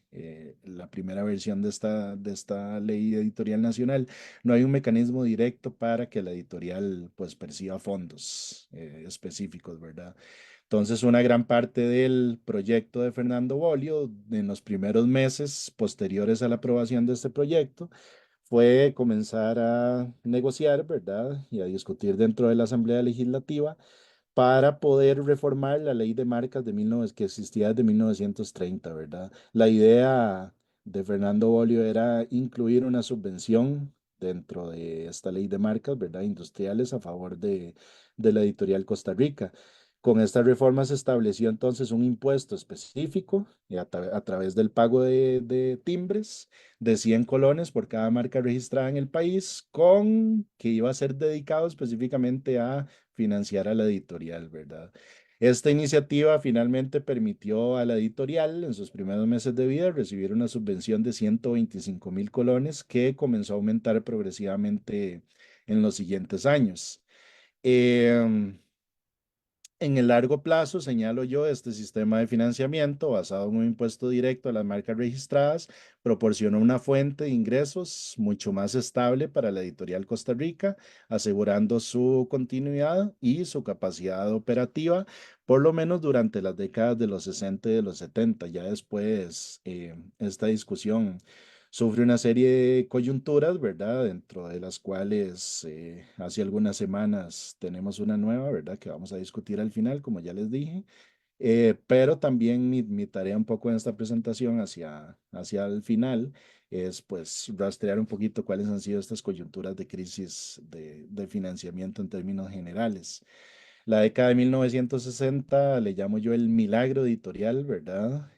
la primera versión de esta ley editorial nacional, no hay un mecanismo directo para que la editorial pues perciba fondos específicos, ¿verdad? Entonces, una gran parte del proyecto de Fernando Bolio en los primeros meses posteriores a la aprobación de este proyecto fue comenzar a negociar, ¿verdad? Y a discutir dentro de la Asamblea Legislativa para poder reformar la ley de marcas de 19 que existía desde 1930, ¿verdad? La idea de Fernando Bolio era incluir una subvención dentro de esta ley de marcas, ¿verdad? Industriales a favor de la editorial Costa Rica. Con esta reforma se estableció entonces un impuesto específico a través del pago de timbres de 100 colones por cada marca registrada en el país, con que iba a ser dedicado específicamente a financiar a la editorial, ¿verdad? Esta iniciativa finalmente permitió a la editorial en sus primeros meses de vida recibir una subvención de 125.000 colones que comenzó a aumentar progresivamente en los siguientes años. Em, en el largo plazo, señalo yo, este sistema de financiamiento basado en un impuesto directo a las marcas registradas proporciona una fuente de ingresos mucho más estable para la editorial Costa Rica, asegurando su continuidad y su capacidad operativa, por lo menos durante las décadas de los 60 y de los 70. Ya después, esta discusión sufre una serie de coyunturas, ¿verdad? Dentro de las cuales hace algunas semanas tenemos una nueva, ¿verdad? Que vamos a discutir al final, como ya les dije. Pero también mi tarea un poco en esta presentación hacia el final es pues rastrear un poquito cuáles han sido estas coyunturas de crisis de financiamiento en términos generales. La década de 1960 le llamo yo el milagro editorial, ¿verdad?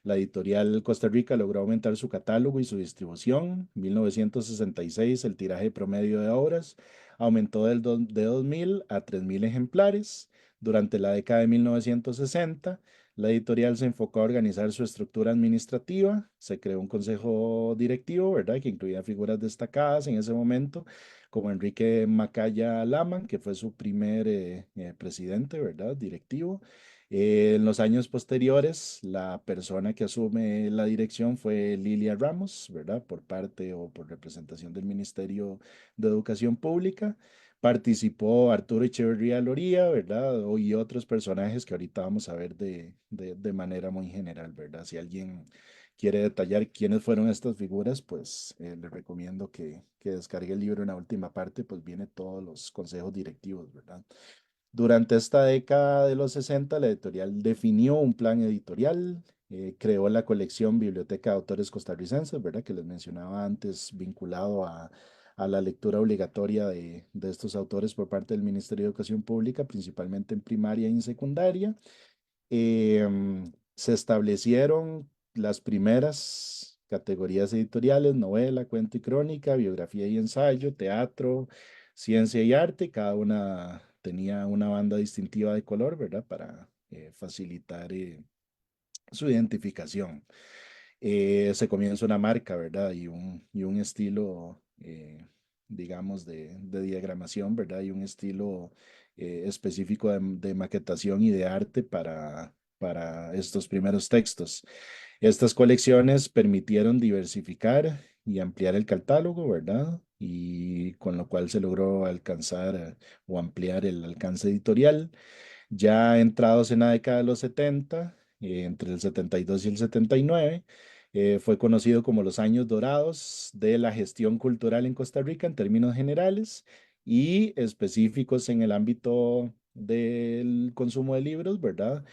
La editorial Costa Rica logró aumentar su catálogo y su distribución. 1966 el tiraje promedio de obras aumentó de 2.000 a 3.000 ejemplares. Durante la década de 1960, la editorial se enfocó a organizar su estructura administrativa. Se creó un consejo directivo, ¿verdad? Que incluía figuras destacadas en ese momento como Enrique Macaya Laman, que fue su primer presidente, ¿verdad? Directivo. En los años posteriores, la persona que asume la dirección fue Lilia Ramos, ¿verdad? Por parte o por representación del Ministerio de Educación Pública. Participó Arturo Echeverría Loría, ¿verdad? Y otros personajes que ahorita vamos a ver de manera muy general, ¿verdad? Si alguien quiere detallar quiénes fueron estas figuras, pues le recomiendo que descargue el libro. En la última parte, pues viene todos los consejos directivos, ¿verdad? Durante esta década de los 60, la editorial definió un plan editorial, creó la colección Biblioteca de Autores Costarricenses, ¿verdad? Que les mencionaba antes, vinculado a la lectura obligatoria de estos autores por parte del Ministerio de Educación Pública, principalmente en primaria y en secundaria. Se establecieron las primeras categorías editoriales: novela, cuento y crónica, biografía y ensayo, teatro, ciencia y arte. Cada una tenía una banda distintiva de color, ¿verdad? Para facilitar su identificación. Se comienza una marca, ¿verdad? Y un estilo, digamos, de diagramación, ¿verdad? Y un estilo específico de maquetación y de arte para estos primeros textos. Estas colecciones permitieron diversificar y ampliar el catálogo, ¿verdad? Y con lo cual se logró alcanzar o ampliar el alcance editorial. Ya entrados en la década de los 70, entre el 72 y el 79, fue conocido como los años dorados de la gestión cultural en Costa Rica en términos generales y específicos en el ámbito del consumo de libros, ¿verdad?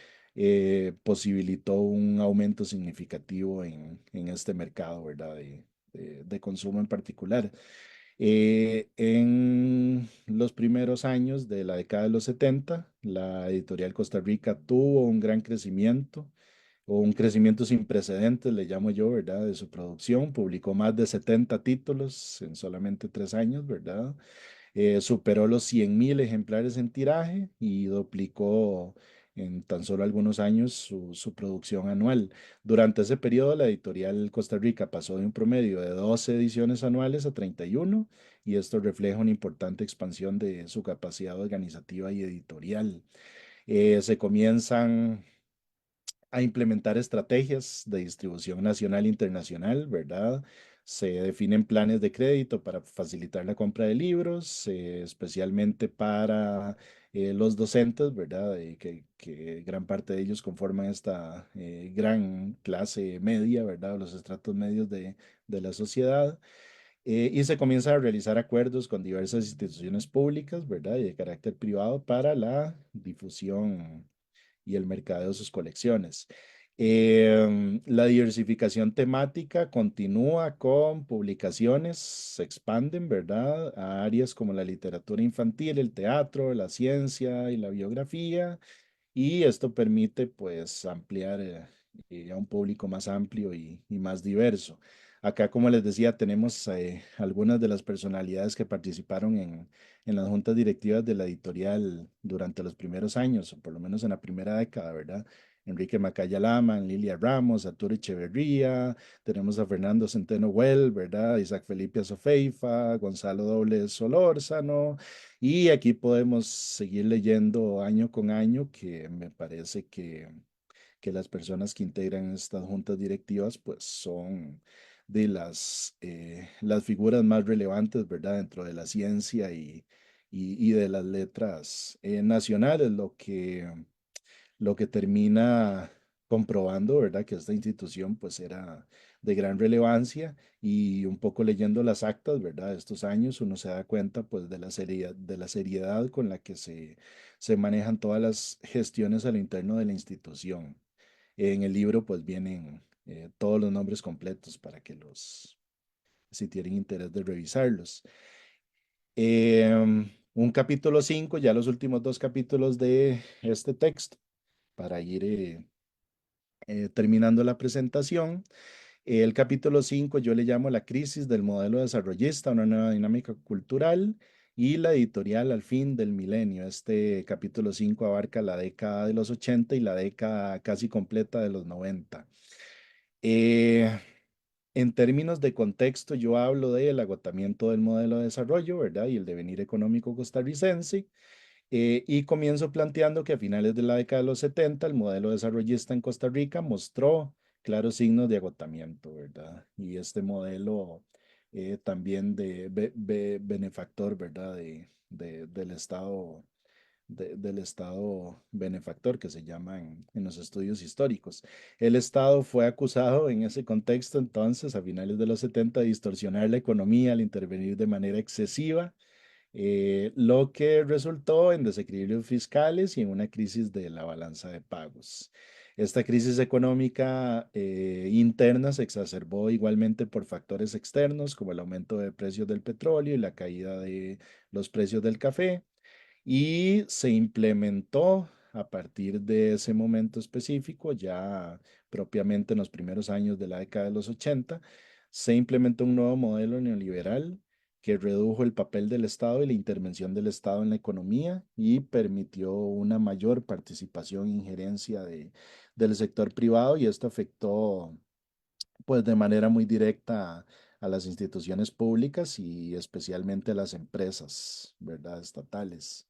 Posibilitó un aumento significativo en este mercado, ¿verdad? De consumo en particular. En los primeros años de la década de los 70, la editorial Costa Rica tuvo un gran crecimiento, o un crecimiento sin precedentes, le llamo yo, ¿verdad? De su producción. Publicó más de 70 títulos en solamente 3 años, ¿verdad? Superó los 100.000 ejemplares en tiraje y duplicó en tan solo algunos años su producción anual. Durante ese periodo, la editorial Costa Rica pasó de un promedio de 12 ediciones anuales a 31, y esto refleja una importante expansión de su capacidad organizativa y editorial. Se comienzan a implementar estrategias de distribución nacional e internacional, ¿verdad? Se definen planes de crédito para facilitar la compra de libros, especialmente para los docentes, ¿verdad? Que gran parte de ellos conforman esta gran clase media, ¿verdad? Los estratos medios de la sociedad. Y se comienza a realizar acuerdos con diversas instituciones públicas, ¿verdad? Y de carácter privado para la difusión y el mercadeo de sus colecciones. La diversificación temática continúa con publicaciones, se expanden, ¿verdad? A áreas como la literatura infantil, el teatro, la ciencia y la biografía, y esto permite pues ampliar a un público más amplio y más diverso. Acá, como les decía, tenemos algunas de las personalidades que participaron en las juntas directivas de la editorial durante los primeros años, o por lo menos en la primera década, ¿verdad? Enrique Macaya Laman, Lilia Ramos, Arturo Echeverría, tenemos a Fernando Centeno Well, ¿verdad? Isaac Felipe Azofeifa, Gonzalo Doble Solórzano, y aquí podemos seguir leyendo año con año, que me parece que las personas que integran estas juntas directivas pues son de las figuras más relevantes, ¿verdad? Dentro de la ciencia y de las letras nacionales, lo que termina comprobando, ¿verdad? Que esta institución pues era de gran relevancia, y un poco leyendo las actas, ¿verdad? De estos años uno se da cuenta pues de la seriedad con la que se manejan todas las gestiones a lo interno de la institución. En el libro pues vienen todos los nombres completos para que si tienen interés de revisarlos. Un capítulo 5, ya los últimos dos capítulos de este texto, para ir terminando la presentación. El capítulo 5 yo le llamo la crisis del modelo desarrollista, una nueva dinámica cultural, y la editorial al fin del milenio. Este capítulo 5 abarca la década de los 80 y la década casi completa de los 90. Eh, en términos de contexto, yo hablo del agotamiento del modelo de desarrollo, ¿verdad? Y el devenir económico costarricense. Y comienzo planteando que a finales de la década de los 70 el modelo desarrollista en Costa Rica mostró claros signos de agotamiento, ¿verdad? Y este modelo también de benefactor, ¿verdad? Del Estado del Estado benefactor, que se llama en los estudios históricos. El Estado fue acusado en ese contexto entonces, a finales de los 70, de distorsionar la economía al intervenir de manera excesiva, lo que resultó en desequilibrios fiscales y en una crisis de la balanza de pagos. Esta crisis económica interna se exacerbó igualmente por factores externos como el aumento de precios del petróleo y la caída de los precios del café, y se implementó a partir de ese momento específico, ya propiamente en los primeros años de la década de los 80, se implementó un nuevo modelo neoliberal que redujo el papel del Estado y la intervención del Estado en la economía y permitió una mayor participación e injerencia del sector privado, y esto afectó pues de manera muy directa a las instituciones públicas y especialmente a las empresas, ¿verdad? Estatales.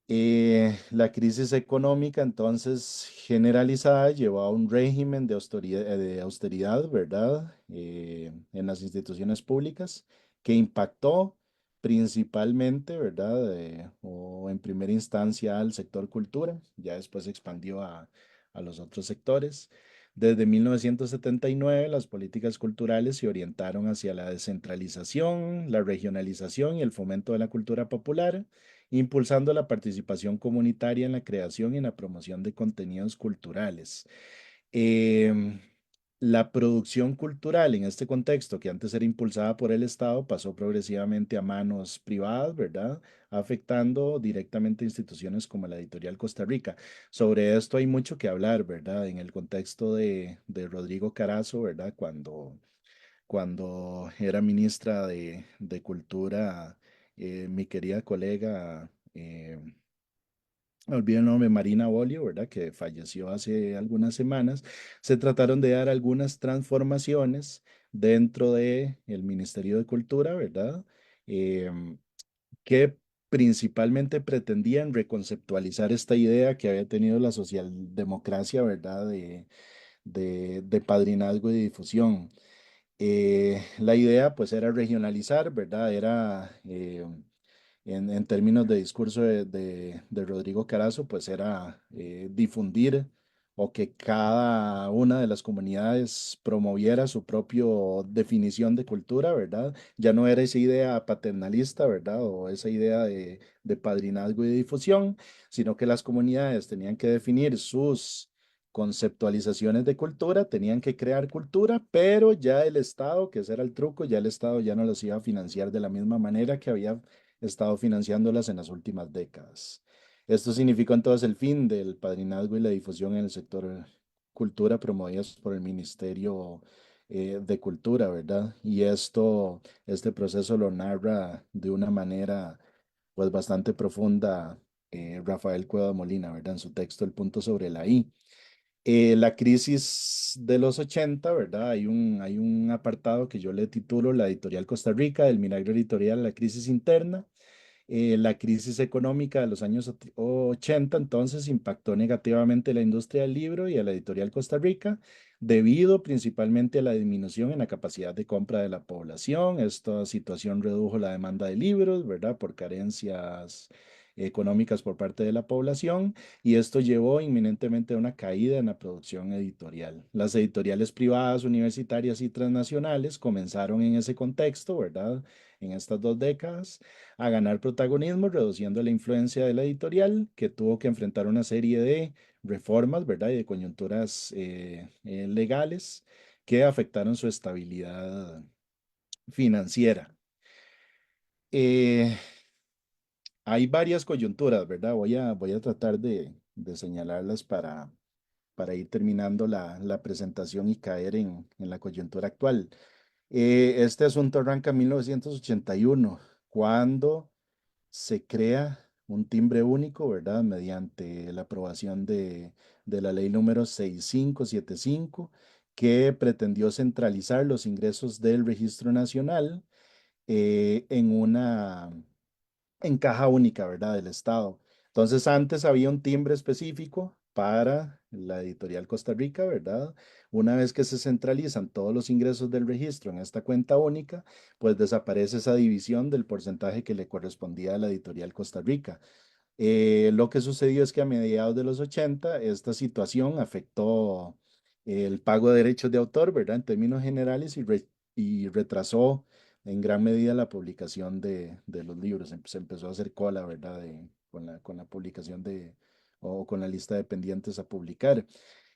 La crisis económica entonces generalizada llevó a un régimen de austeridad, ¿verdad? En las instituciones públicas, que impactó principalmente, ¿verdad? O en primera instancia al sector cultura, ya después se expandió a los otros sectores. Desde 1979, las políticas culturales se orientaron hacia la descentralización, la regionalización y el fomento de la cultura popular, impulsando la participación comunitaria en la creación y en la promoción de contenidos culturales. Em, la producción cultural en este contexto, que antes era impulsada por el Estado, pasó progresivamente a manos privadas, ¿verdad? Afectando directamente a instituciones como la Editorial Costa Rica. Sobre esto hay mucho que hablar, ¿verdad? En el contexto de Rodrigo Carazo, ¿verdad? Cuando era ministra de Cultura, mi querida colega, me olvidé el nombre, Marina Bolio, ¿verdad? Que falleció hace algunas semanas. Se trataron de dar algunas transformaciones dentro de el Ministerio de Cultura, ¿verdad? Em, que principalmente pretendían reconceptualizar esta idea que había tenido la socialdemocracia, ¿verdad? De padrinazgo y de difusión. La idea pues era regionalizar, ¿verdad? Era, en términos de discurso de Rodrigo Carazo, pues era difundir o que cada una de las comunidades promoviera su propia definición de cultura, ¿verdad? Ya no era esa idea paternalista, ¿verdad? O esa idea de padrinazgo y de difusión, sino que las comunidades tenían que definir sus conceptualizaciones de cultura, tenían que crear cultura, pero ya el Estado, que ese era el truco, ya el Estado ya no los iba a financiar de la misma manera que había estado financiándolas en las últimas décadas. Esto significó entonces el fin del padrinazgo y la difusión en el sector cultura promovidas por el Ministerio de Cultura, ¿verdad? Y este proceso lo narra de una manera pues bastante profunda Rafael Cueva Molina, ¿verdad? En su texto El punto sobre la I. La crisis de los 80, ¿verdad? Hay un apartado que yo le titulo La editorial Costa Rica, del milagro editorial a la crisis interna. La crisis económica de los años 80 entonces impactó negativamente a la industria del libro y a la editorial Costa Rica, debido principalmente a la disminución en la capacidad de compra de la población. Esta situación redujo la demanda de libros, ¿verdad? Por carencias económicas por parte de la población, y esto llevó inminentemente a una caída en la producción editorial. Las editoriales privadas, universitarias y transnacionales comenzaron en ese contexto, ¿verdad? En estas 2 décadas a ganar protagonismo, reduciendo la influencia de la editorial, que tuvo que enfrentar una serie de reformas, ¿verdad? Y de coyunturas legales que afectaron su estabilidad financiera. Eh, Hay varias coyunturas, ¿verdad? Voy a tratar de señalarlas para ir terminando la presentación y caer en la coyuntura actual. Este asunto arranca en 1981, cuando se crea un timbre único, ¿verdad? Mediante la aprobación de la ley número 6575, que pretendió centralizar los ingresos del Registro Nacional en caja única, ¿verdad? Del Estado. Entonces, antes había un timbre específico para la editorial Costa Rica, ¿verdad? Una vez que se centralizan todos los ingresos del registro en esta cuenta única, pues desaparece esa división del porcentaje que le correspondía a la editorial Costa Rica. Lo que sucedió es que a mediados de los 80 esta situación afectó el pago de derechos de autor, ¿verdad? En términos generales y retrasó en gran medida la publicación de los libros. Se empezó a hacer cola, ¿verdad? Con la publicación o con la lista de pendientes a publicar.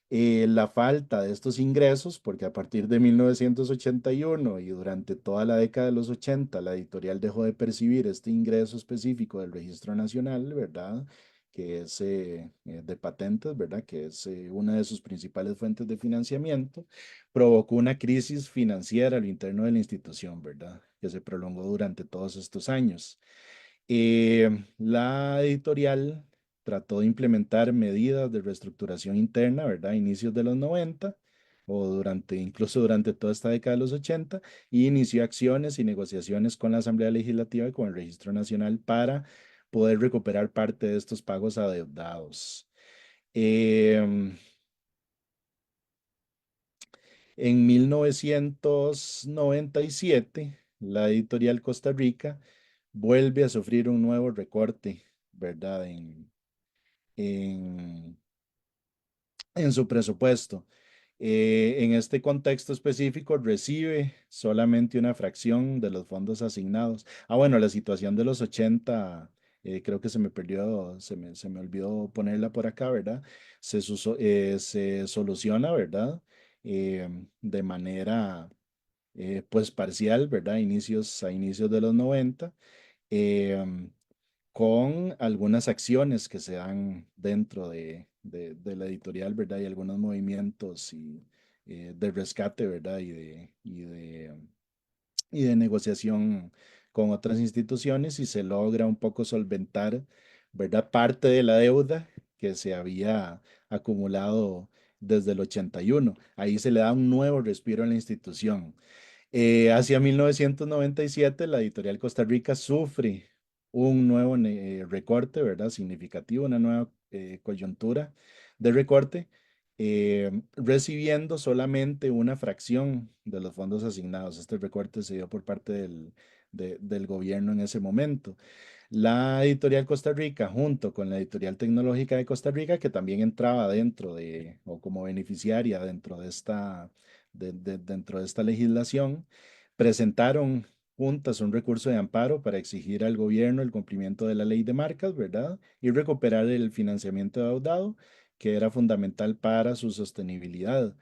La falta de estos ingresos, porque a partir de 1981 y durante toda la década de los 80, la editorial dejó de percibir este ingreso específico del Registro Nacional, ¿verdad? Que es de patentes, ¿verdad? Que es una de sus principales fuentes de financiamiento, provocó una crisis financiera a lo interno de la institución, ¿verdad? Que se prolongó durante todos estos años. La editorial trató de implementar medidas de reestructuración interna, ¿verdad? A inicios de los 90 o incluso durante toda esta década de los 80, y inició acciones y negociaciones con la Asamblea Legislativa y con el Registro Nacional para poder recuperar parte de estos pagos adeudados. Em, en 1997, la editorial Costa Rica vuelve a sufrir un nuevo recorte, ¿verdad? En, en su presupuesto. En este contexto específico, recibe solamente una fracción de los fondos asignados. Bueno, la situación de los 80, creo que se me perdió, se me olvidó ponerla por acá, ¿verdad? Se soluciona, ¿verdad? De manera, pues, parcial, ¿verdad? A inicios de los 90. em, con algunas acciones que se dan dentro de la editorial, ¿verdad? Y algunos movimientos de rescate, ¿verdad? Y de negociación con otras instituciones, y se logra un poco solventar, ¿verdad? Parte de la deuda que se había acumulado desde el 81. Ahí se le da un nuevo respiro a la institución. Hacia 1997, la editorial Costa Rica sufre un nuevo recorte, ¿verdad? Significativo, una nueva coyuntura de recorte, recibiendo solamente una fracción de los fondos asignados. Este recorte se dio por parte del gobierno en ese momento. La editorial Costa Rica, junto con la editorial tecnológica de Costa Rica, que también entraba o como beneficiaria dentro de esta legislación, presentaron juntas un recurso de amparo para exigir al gobierno el cumplimiento de la ley de marcas, ¿verdad? Y recuperar el financiamiento adeudado, que era fundamental para su sostenibilidad.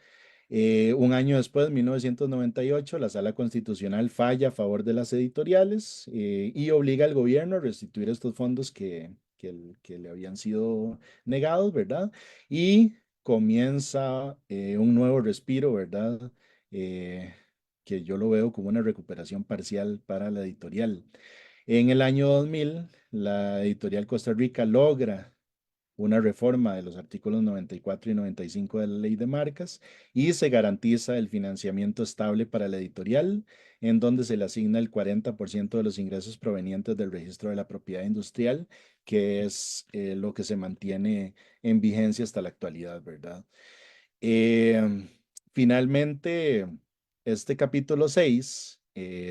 Un año después, en 1998, la Sala Constitucional falla a favor de las editoriales, y obliga al gobierno a restituir estos fondos que le habían sido negados, ¿verdad? Y comienza un nuevo respiro, ¿verdad? Eh, que yo lo veo como una recuperación parcial para la editorial. En el año 2000, la editorial Costa Rica logra una reforma de los artículos 94 y 95 de la Ley de Marcas, y se garantiza el financiamiento estable para la editorial, en donde se le asigna el 40% de los ingresos provenientes del registro de la propiedad industrial, que es lo que se mantiene en vigencia hasta la actualidad, ¿verdad? Eh, Finalmente, este capítulo 6,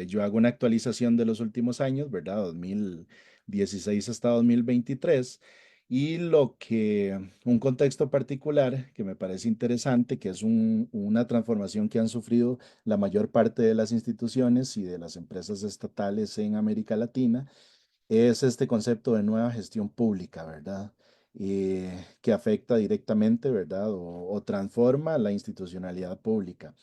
yo hago una actualización de los últimos años, ¿verdad? 2016 hasta 2023, y un contexto particular que me parece interesante, que es una transformación que han sufrido la mayor parte de las instituciones y de las empresas estatales en América Latina, es este concepto de nueva gestión pública, ¿verdad? Que afecta directamente, ¿verdad? O transforma la institucionalidad pública.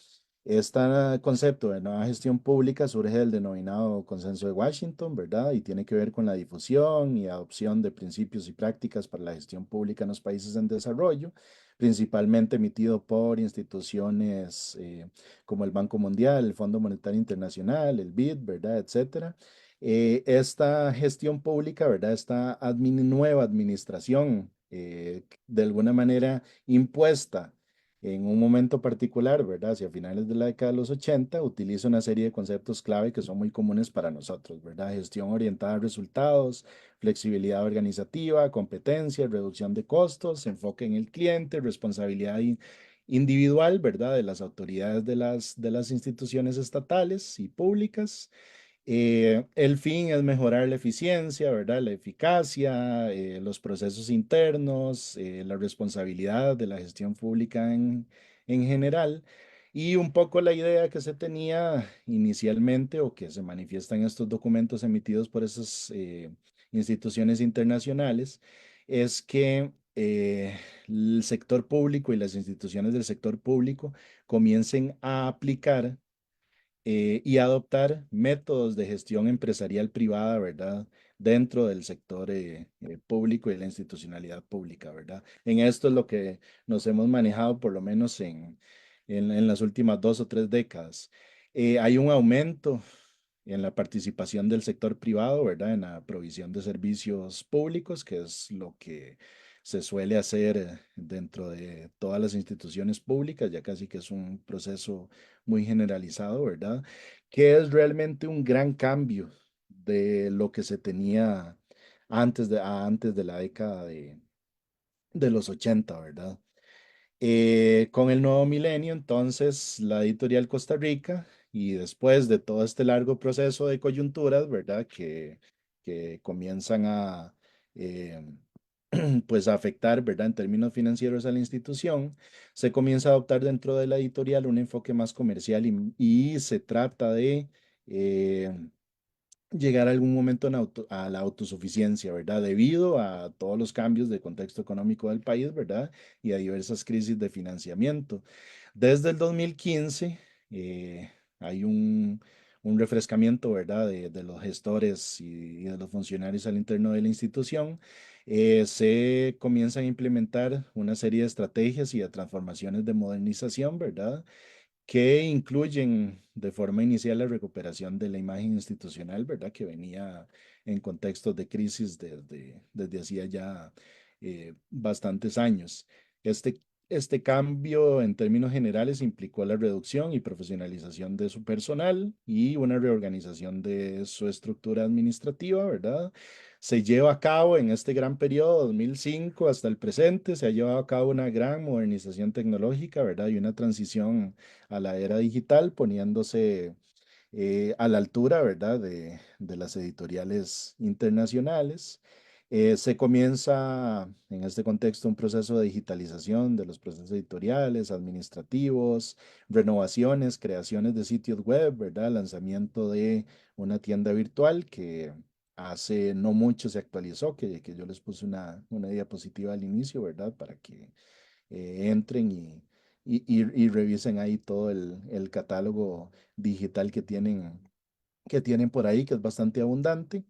Este concepto de nueva gestión pública surge del denominado Consenso de Washington, ¿verdad? Y tiene que ver con la difusión y adopción de principios y prácticas para la gestión pública en los países en desarrollo, principalmente emitido por instituciones como el Banco Mundial, el Fondo Monetario Internacional, el BID, ¿verdad? Etcétera. Esta gestión pública, ¿verdad? Nueva administración, de alguna manera impuesta en un momento particular, ¿verdad? Hacia finales de la década de los 80, utiliza una serie de conceptos clave que son muy comunes para nosotros, ¿verdad? Gestión orientada a resultados, flexibilidad organizativa, competencia, reducción de costos, enfoque en el cliente, responsabilidad individual, ¿verdad? De las autoridades de las instituciones estatales y públicas, El fin es mejorar la eficiencia, ¿verdad? La eficacia, los procesos internos, la responsabilidad de la gestión pública en general. Y un poco la idea que se tenía inicialmente o que se manifiesta en estos documentos emitidos por esas instituciones internacionales es que el sector público y las instituciones del sector público comiencen a aplicar y adoptar métodos de gestión empresarial privada, ¿verdad? Dentro del sector público y la institucionalidad pública, ¿verdad? En esto es lo que nos hemos manejado por lo menos en las últimas 2 o 3 décadas. Hay un aumento en la participación del sector privado, ¿verdad? En la provisión de servicios públicos, que es lo que se suele hacer dentro de todas las instituciones públicas, ya casi que es un proceso muy generalizado, ¿verdad? Que es realmente un gran cambio de lo que se tenía antes de la década de los 80, ¿verdad? Con el nuevo milenio, entonces, la editorial Costa Rica, y después de todo este largo proceso de coyunturas, ¿verdad? Que comienzan a, eh, pues, a afectar, ¿verdad? En términos financieros a la institución, se comienza a adoptar dentro de la editorial un enfoque más comercial y se trata de eh, llegar a algún momento a la autosuficiencia, ¿verdad? Debido a todos los cambios de contexto económico del país, ¿verdad? Y a diversas crisis de financiamiento. Desde el 2015 hay un refrescamiento, ¿verdad? De los gestores y de los funcionarios al interno de la institución. Se comienzan a implementar una serie de estrategias y de transformaciones de modernización, ¿verdad? Que incluyen de forma inicial la recuperación de la imagen institucional, ¿verdad? Que venía en contextos de crisis desde hacía ya bastantes años. Este, este cambio en términos generales implicó la reducción y profesionalización de su personal y una reorganización de su estructura administrativa, ¿verdad? Se lleva a cabo en este gran periodo, 2005 hasta el presente, se ha llevado a cabo una gran modernización tecnológica, ¿verdad? Y una transición a la era digital, poniéndose a la altura, ¿verdad?, de las editoriales internacionales. Se comienza en este contexto un proceso de digitalización de los procesos editoriales, administrativos, renovaciones, creaciones de sitios web, ¿verdad? Lanzamiento de una tienda virtual que hace no mucho se actualizó, que yo les puse una diapositiva al inicio, ¿verdad? Para que entren y revisen ahí todo el catálogo digital que tienen por ahí, que es bastante abundante.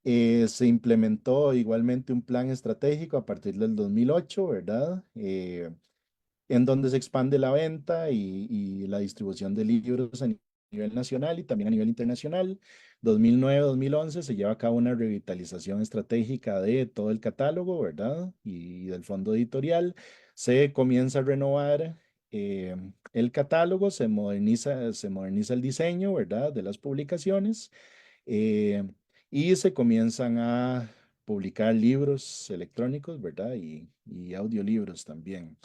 Se implementó igualmente un plan estratégico a partir del 2008, ¿verdad? En donde se expande la venta y la distribución de libros a nivel nacional y también a nivel internacional. 2009-2011 se lleva a cabo una revitalización estratégica de todo el catálogo, ¿verdad? Y del fondo editorial. Se comienza a renovar el catálogo, se moderniza el diseño, ¿verdad? De las publicaciones eh, y se comienzan a publicar libros electrónicos, ¿verdad? Y audiolibros también.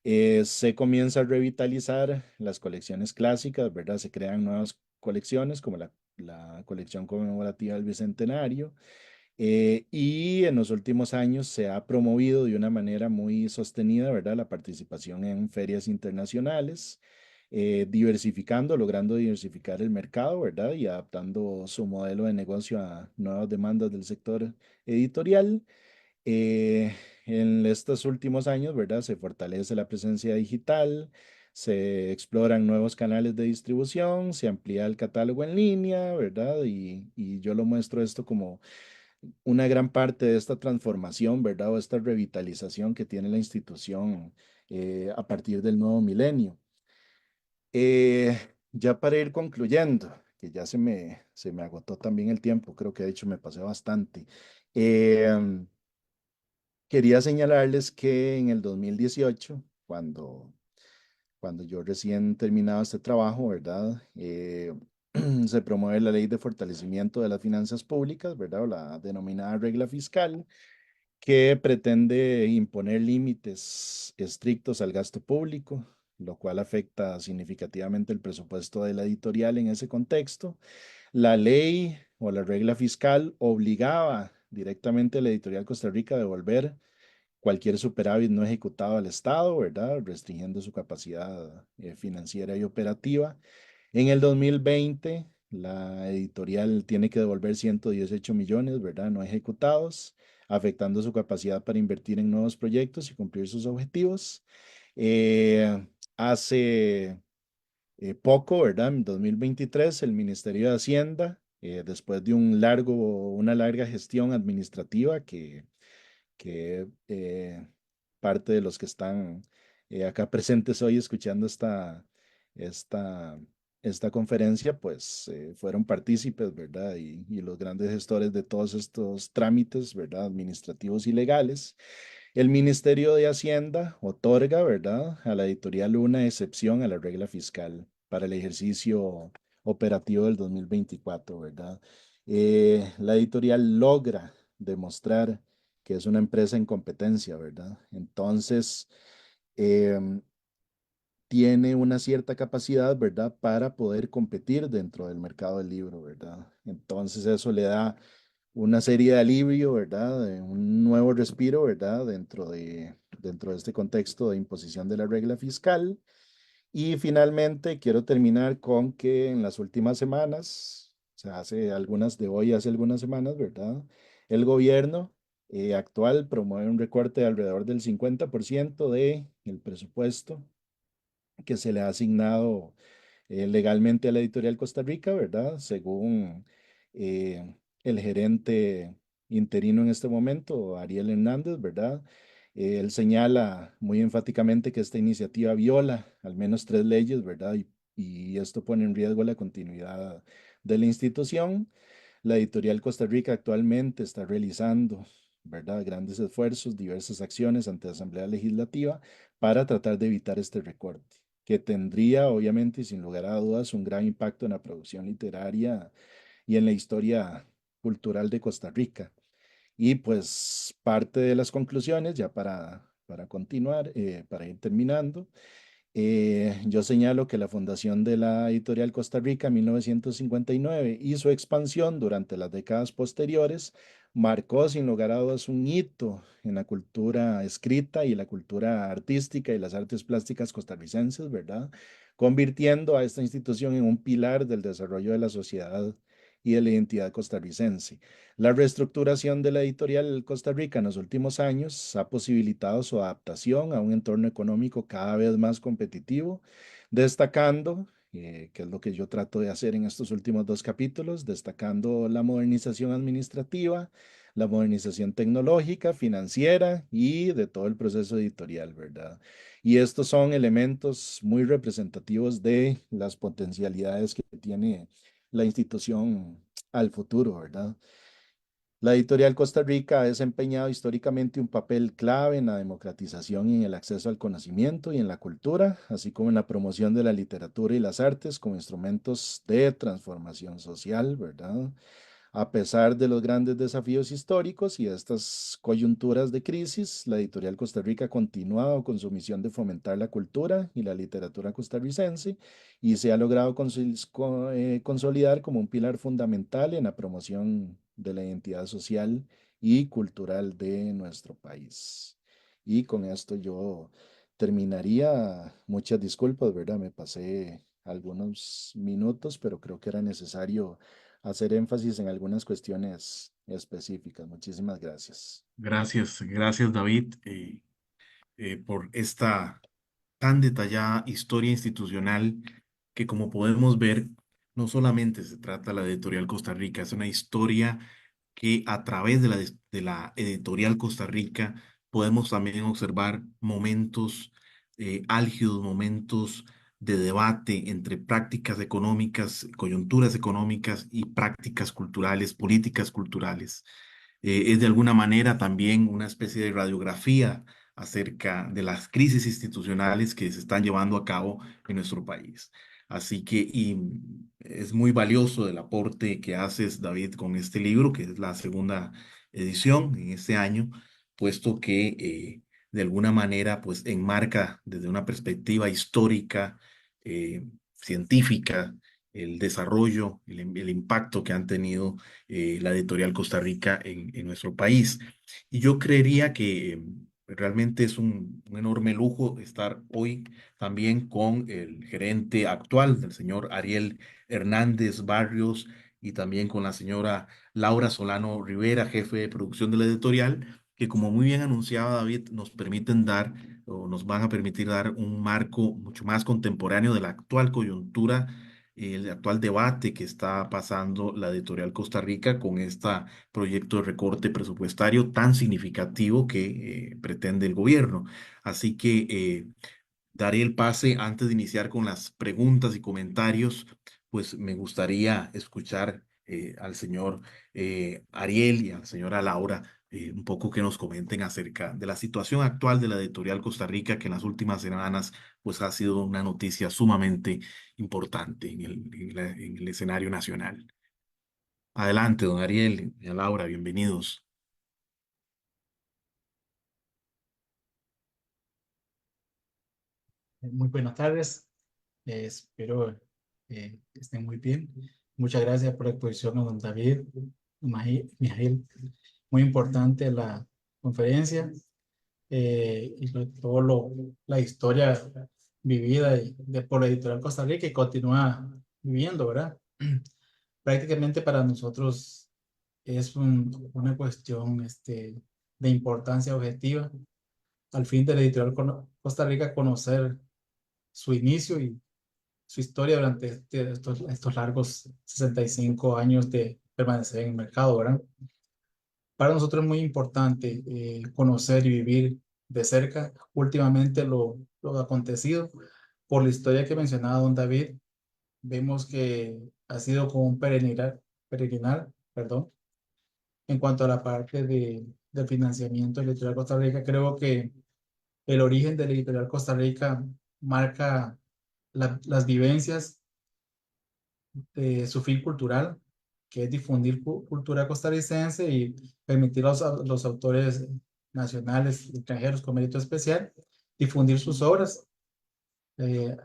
Se comienza a revitalizar las colecciones clásicas, ¿verdad? Se crean nuevas colecciones como la colección conmemorativa del Bicentenario. Y en los últimos años se ha promovido de una manera muy sostenida, ¿verdad? La participación en ferias internacionales, logrando diversificar el mercado, ¿verdad? Y adaptando su modelo de negocio a nuevas demandas del sector editorial. En estos últimos años, ¿verdad? Se fortalece la presencia digital, se exploran nuevos canales de distribución, se amplía el catálogo en línea, ¿verdad? Y yo lo muestro esto como una gran parte de esta transformación, ¿verdad? O esta revitalización que tiene la institución a partir del nuevo milenio. Ya para ir concluyendo, que ya se me agotó también el tiempo, creo que de hecho me pasé bastante. Eh, Quería señalarles que en el 2018, cuando yo recién terminaba este trabajo, ¿verdad? Se promueve la ley de fortalecimiento de las finanzas públicas, ¿verdad? O la denominada regla fiscal, que pretende imponer límites estrictos al gasto público, lo cual afecta significativamente el presupuesto de la editorial en ese contexto. La ley o la regla fiscal obligaba directamente a la editorial Costa Rica a devolver cualquier superávit no ejecutado al Estado, ¿verdad? Restringiendo su capacidad financiera y operativa. En el 2020, la editorial tiene que devolver 118 millones, ¿verdad? No ejecutados, afectando su capacidad para invertir en nuevos proyectos y cumplir sus objetivos. Hace poco, ¿verdad? En 2023, el Ministerio de Hacienda, después de una larga gestión administrativa que parte de los que están acá presentes hoy escuchando esta, esta conferencia, pues fueron partícipes, ¿verdad? Y los grandes gestores de todos estos trámites, ¿verdad? Administrativos y legales. El Ministerio de Hacienda otorga, ¿verdad?, a la editorial una excepción a la regla fiscal para el ejercicio operativo del 2024, ¿verdad? La editorial logra demostrar que es una empresa en competencia, ¿verdad? Entonces, em, tiene una cierta capacidad, ¿verdad?, para poder competir dentro del mercado del libro, ¿verdad? Entonces, eso le da una serie de alivio, ¿verdad? De un nuevo respiro, ¿verdad? Dentro de este contexto de imposición de la regla fiscal. Y finalmente quiero terminar con que en las últimas semanas, o sea, hace algunas semanas, ¿verdad? El gobierno actual promueve un recorte de alrededor del 50% de el presupuesto que se le ha asignado legalmente a la editorial Costa Rica, ¿verdad? Según eh, el gerente interino en este momento, Ariel Hernández, ¿verdad? Él señala muy enfáticamente que esta iniciativa viola al menos tres leyes, ¿verdad? Y esto pone en riesgo la continuidad de la institución. La editorial Costa Rica actualmente está realizando, ¿verdad?, grandes esfuerzos, diversas acciones ante la Asamblea Legislativa para tratar de evitar este recorte, que tendría, obviamente, y sin lugar a dudas, un gran impacto en la producción literaria y en la historia cultural de Costa Rica. Y pues parte de las conclusiones, ya para continuar, para ir terminando, yo señalo que la fundación de la editorial Costa Rica en 1959 y su expansión durante las décadas posteriores marcó sin lugar a dudas un hito en la cultura escrita y la cultura artística y las artes plásticas costarricenses, ¿verdad? Convirtiendo a esta institución en un pilar del desarrollo de la sociedad y de la identidad costarricense. La reestructuración de la editorial Costa Rica en los últimos años ha posibilitado su adaptación a un entorno económico cada vez más competitivo, destacando, que es lo que yo trato de hacer en estos últimos dos capítulos, destacando la modernización administrativa, la modernización tecnológica, financiera y de todo el proceso editorial, ¿verdad? Y estos son elementos muy representativos de las potencialidades que tiene la institución al futuro, ¿verdad? La editorial Costa Rica ha desempeñado históricamente un papel clave en la democratización y en el acceso al conocimiento y en la cultura, así como en la promoción de la literatura y las artes como instrumentos de transformación social, ¿verdad? A pesar de los grandes desafíos históricos y de estas coyunturas de crisis, la editorial Costa Rica ha continuado con su misión de fomentar la cultura y la literatura costarricense y se ha logrado consolidar como un pilar fundamental en la promoción de la identidad social y cultural de nuestro país. Y con esto yo terminaría. Muchas disculpas, ¿verdad? Me pasé algunos minutos, pero creo que era necesario hacer énfasis en algunas cuestiones específicas. Muchísimas gracias. Gracias, gracias David, por esta tan detallada historia institucional que, como podemos ver, no solamente se trata de la editorial Costa Rica, es una historia que a través de de la editorial Costa Rica podemos también observar momentos álgidos, momentos de debate entre prácticas económicas, coyunturas económicas y prácticas culturales, políticas culturales. Es de alguna manera también una especie de radiografía acerca de las crisis institucionales que se están llevando a cabo en nuestro país. Así que es muy valioso el aporte que haces, David, con este libro, que es la segunda edición en este año, puesto que de alguna manera pues enmarca desde una perspectiva histórica, científica el desarrollo, el impacto que han tenido la editorial Costa Rica en nuestro país. Y yo creería que realmente es un enorme lujo estar hoy también con el gerente actual, el señor Ariel Hernández Barrios, y también con la señora Laura Solano Rivera, jefe de producción de la editorial, que como muy bien anunciaba David, nos permiten dar o nos van a permitir dar un marco mucho más contemporáneo de la actual coyuntura, el actual debate que está pasando la editorial Costa Rica con este proyecto de recorte presupuestario tan significativo que pretende el gobierno. Así que daré el pase antes de iniciar con las preguntas y comentarios, pues me gustaría escuchar al señor Ariel y a la señora Laura un poco que nos comenten acerca de la situación actual de la editorial Costa Rica, que en las últimas semanas pues ha sido una noticia sumamente importante en el escenario nacional. Adelante, don Ariel y a Laura, bienvenidos. Muy buenas tardes, espero que estén muy bien. Muchas gracias por la exposición a don David, Mijail. Muy importante la conferencia y la historia vivida por la editorial Costa Rica y continúa viviendo, ¿verdad? Prácticamente para nosotros es una cuestión de importancia objetiva al fin de la editorial Costa Rica conocer su inicio y su historia durante estos largos 65 años de permanecer en el mercado, ¿verdad? Para nosotros es muy importante conocer y vivir de cerca últimamente lo acontecido. Por la historia que mencionaba don David, vemos que ha sido como un perdón, en cuanto a la parte del financiamiento de la editorial Costa Rica. Creo que el origen de la editorial Costa Rica marca las vivencias de su fin cultural, que es difundir cultura costarricense y permitir a los autores nacionales y extranjeros con mérito especial difundir sus obras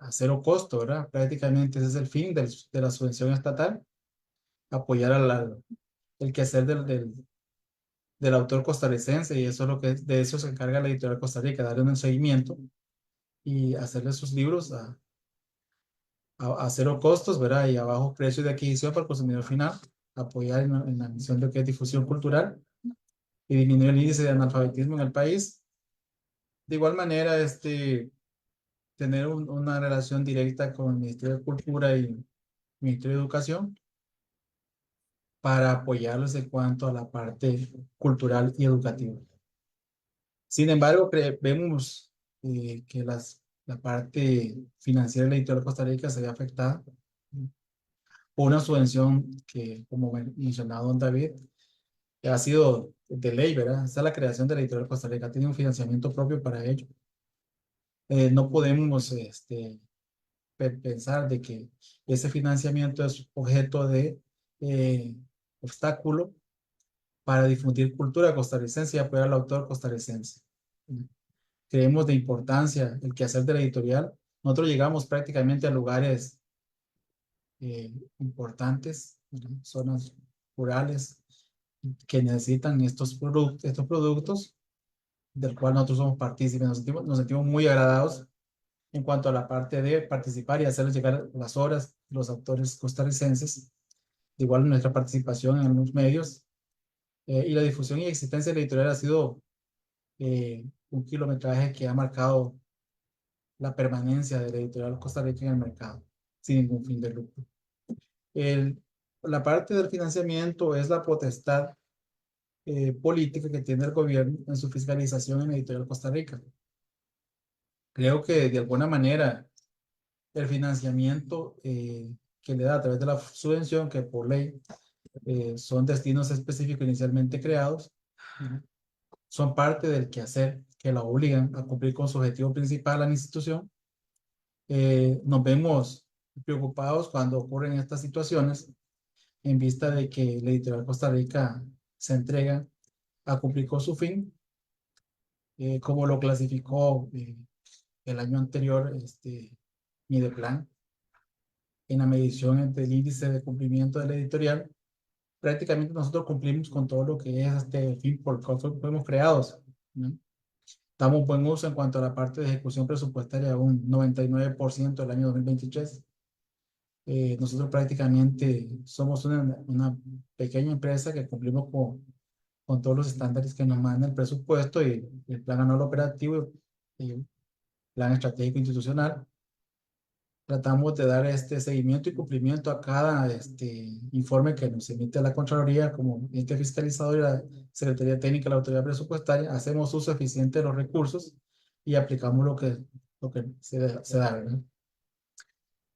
a cero costo, ¿verdad? Prácticamente ese es el fin de la subvención estatal, apoyar el quehacer del autor costarricense, y eso es lo que de eso se encarga la editorial Costa Rica, darle un seguimiento y hacerle sus libros a cero costos, ¿verdad? Y a bajo precio de adquisición para el consumidor final, apoyar en la misión de lo que es difusión cultural y disminuir el índice de analfabetismo en el país. De igual manera, tener una relación directa con el Ministerio de Cultura y el Ministerio de Educación para apoyarlos en cuanto a la parte cultural y educativa. Sin embargo, vemos que la parte financiera de la editorial Costa Rica se ve afectada por una subvención que, como mencionaba don David, ha sido de ley, ¿verdad? Esta es la creación de la editorial Costa Rica, tiene un financiamiento propio para ello. No podemos pensar de que ese financiamiento es objeto de eh, obstáculo para difundir cultura costarricense y apoyar al autor costarricense. Creemos de importancia el quehacer de la editorial. Nosotros llegamos prácticamente a lugares importantes, ¿verdad? Zonas rurales que necesitan estos productos, del cual nosotros somos partícipes. Nos sentimos muy agradados en cuanto a la parte de participar y hacerles llegar las obras de los autores costarricenses. Igual nuestra participación en los medios y la difusión y existencia de la editorial ha sido un kilometraje que ha marcado la permanencia de la editorial Costa Rica en el mercado, sin ningún fin de lucro. El, la parte del financiamiento es la potestad política que tiene el gobierno en su fiscalización en la editorial Costa Rica. Creo que de alguna manera el financiamiento que le da a través de la subvención, que por ley son destinos específicos inicialmente creados, son parte del quehacer que la obligan a cumplir con su objetivo principal a la institución. Nos vemos preocupados cuando ocurren estas situaciones en vista de que la editorial Costa Rica se entrega a cumplir con su fin, como lo clasificó el año anterior Mideplan. en la medición del índice de cumplimiento de la editorial, prácticamente nosotros cumplimos con todo lo que es este fin por el cual fuimos creados, ¿no? Damos buen uso en cuanto a la parte de ejecución presupuestaria, un 99% del año 2023. Nosotros prácticamente somos una pequeña empresa que cumplimos con todos los estándares que nos manda el presupuesto y el plan anual operativo y el plan estratégico institucional. Tratamos de dar este seguimiento y cumplimiento a cada informe que nos emite la Contraloría como ente fiscalizador y la Secretaría Técnica de la Autoridad Presupuestaria. Hacemos uso eficiente de los recursos y aplicamos lo que se da, ¿verdad?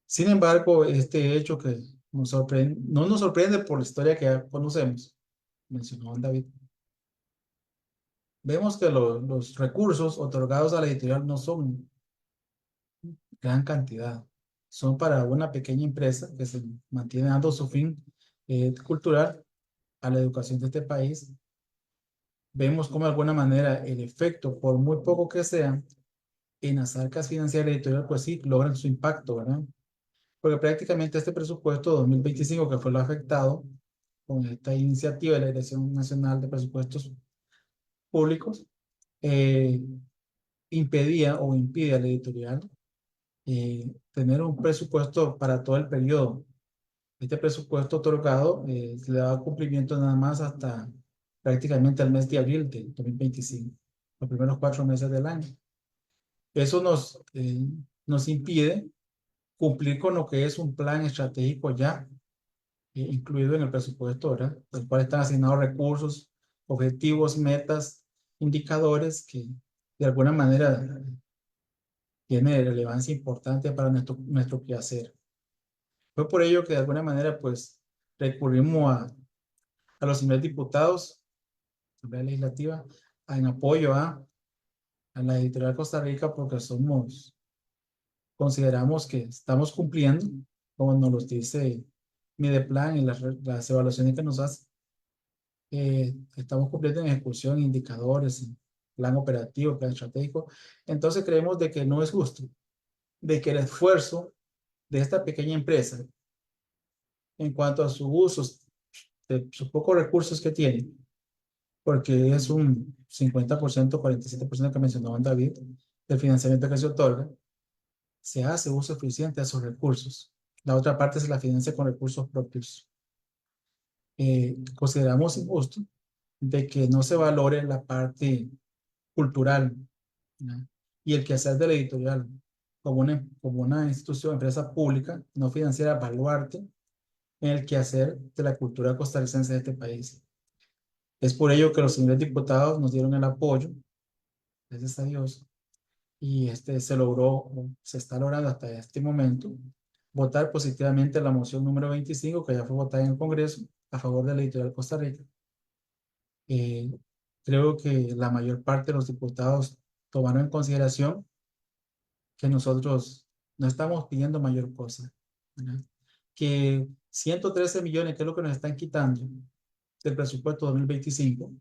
Sin embargo, este hecho que nos sorprende, no nos sorprende por la historia que ya conocemos, mencionó David. Vemos que los recursos otorgados a la editorial no son gran cantidad. Son para una pequeña empresa que se mantiene dando su fin cultural a la educación de este país. Vemos cómo de alguna manera el efecto, por muy poco que sea, en las arcas financieras editorial, pues sí, logran su impacto, ¿verdad? Porque prácticamente este presupuesto 2025, que fue lo afectado con esta iniciativa de la Dirección Nacional de Presupuestos Públicos, eh, impedía o impide a la editorial tener un presupuesto para todo el periodo. Este presupuesto otorgado le daba cumplimiento nada más hasta prácticamente el mes de abril de 2025, los primeros 4 meses del año. Eso nos impide cumplir con lo que es un plan estratégico ya incluido en el presupuesto, ¿verdad? El cual están asignados recursos, objetivos, metas, indicadores que de alguna manera tiene relevancia importante para nuestro quehacer. Fue por ello que de alguna manera pues recurrimos a los señores diputados, Asamblea Legislativa, en apoyo a la editorial Costa Rica porque consideramos que estamos cumpliendo, como nos lo dice Mideplan y las evaluaciones que nos hace. Estamos cumpliendo en ejecución, indicadores, en plan operativo, plan estratégico. Entonces creemos de que no es justo, de que el esfuerzo de esta pequeña empresa en cuanto a sus usos, de sus pocos recursos que tiene, porque es un 50%, 47% que mencionó David, del financiamiento que se otorga, se hace uso eficiente de esos recursos. La otra parte se la financia con recursos propios. Consideramos injusto de que no se valore la parte cultural, ¿no? Y el quehacer de la editorial como una institución, empresa pública, no financiera, baluarte en el quehacer de la cultura costarricense de este país. Es por ello que los señores diputados nos dieron el apoyo, gracias a Dios, y se logró, se está logrando hasta este momento, votar positivamente la moción número 25, que ya fue votada en el Congreso, a favor de la editorial Costa Rica. Eh, Creo que la mayor parte de los diputados tomaron en consideración que nosotros no estamos pidiendo mayor cosa, ¿verdad? Que 113 millones, que es lo que nos están quitando del presupuesto 2025,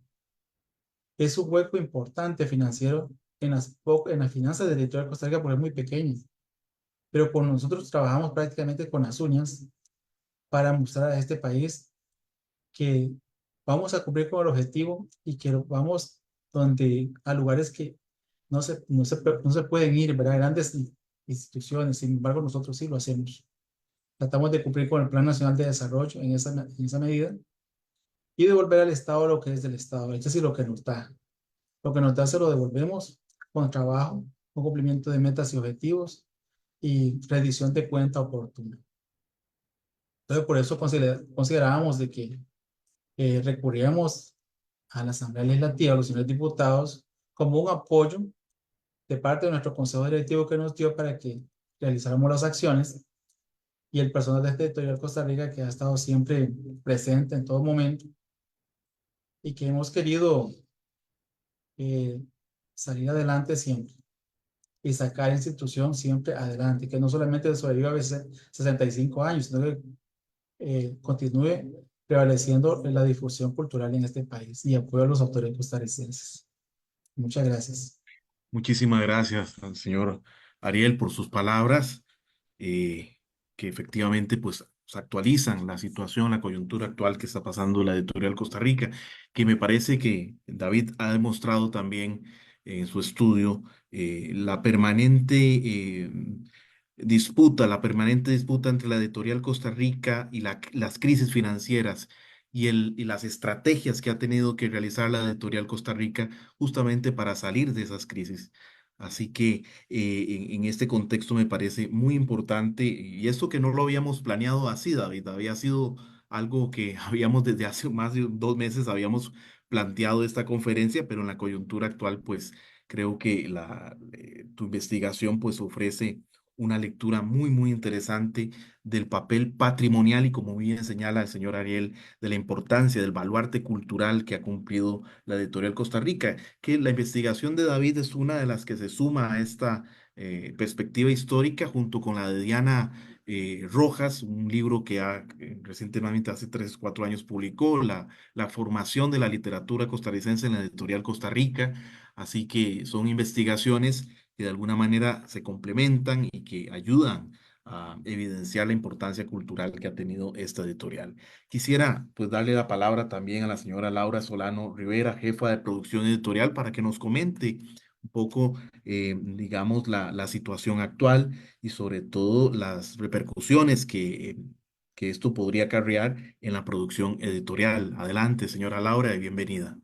es un hueco importante financiero en las finanzas del territorio de Costa Rica porque es muy pequeño. Pero por nosotros trabajamos prácticamente con las uñas para mostrar a este país que vamos a cumplir con el objetivo y que vamos a lugares que no se pueden ir, ¿verdad? Grandes instituciones, sin embargo nosotros sí lo hacemos. Tratamos de cumplir con el Plan Nacional de Desarrollo en esa medida y devolver al Estado lo que es del Estado. Es decir, lo que nos da. Lo que nos da se lo devolvemos con trabajo, con cumplimiento de metas y objetivos y rendición de cuenta oportuna. Entonces, por eso considerábamos de que recurríamos a la Asamblea Legislativa, a los señores diputados, como un apoyo de parte de nuestro Consejo Directivo que nos dio para que realizáramos las acciones y el personal de este editorial Costa Rica que ha estado siempre presente en todo momento y que hemos querido eh, salir adelante siempre y sacar la institución siempre adelante, que no solamente sobreviva a veces 65 años, sino que continúe prevaleciendo en la difusión cultural en este país y apoyo a los autores costarricenses. Muchas gracias. Muchísimas gracias al señor Ariel por sus palabras. Eh, que efectivamente pues actualizan la situación, la coyuntura actual que está pasando la editorial Costa Rica, que me parece que David ha demostrado también en su estudio la permanente la permanente disputa entre la editorial Costa Rica y las crisis financieras y las estrategias que ha tenido que realizar la editorial Costa Rica justamente para salir de esas crisis. Así que en este contexto me parece muy importante, y esto que no lo habíamos planeado así, David, había sido algo que habíamos desde hace más de 2 meses habíamos planteado esta conferencia, pero en la coyuntura actual, pues creo que tu investigación pues ofrece una lectura muy, muy interesante del papel patrimonial y, como bien señala el señor Ariel, de la importancia del baluarte cultural que ha cumplido la editorial Costa Rica, que la investigación de David es una de las que se suma a esta perspectiva histórica junto con la de Diana Rojas, un libro que recientemente, hace 3, 4 años, publicó la formación de la literatura costarricense en la editorial Costa Rica. Así que son investigaciones que de alguna manera se complementan y que ayudan a evidenciar la importancia cultural que ha tenido esta editorial. Quisiera pues darle la palabra también a la señora Laura Solano Rivera, jefa de producción editorial, para que nos comente un poco, digamos, la situación actual y sobre todo las repercusiones que esto podría acarrear en la producción editorial. Adelante, señora Laura, y bienvenida.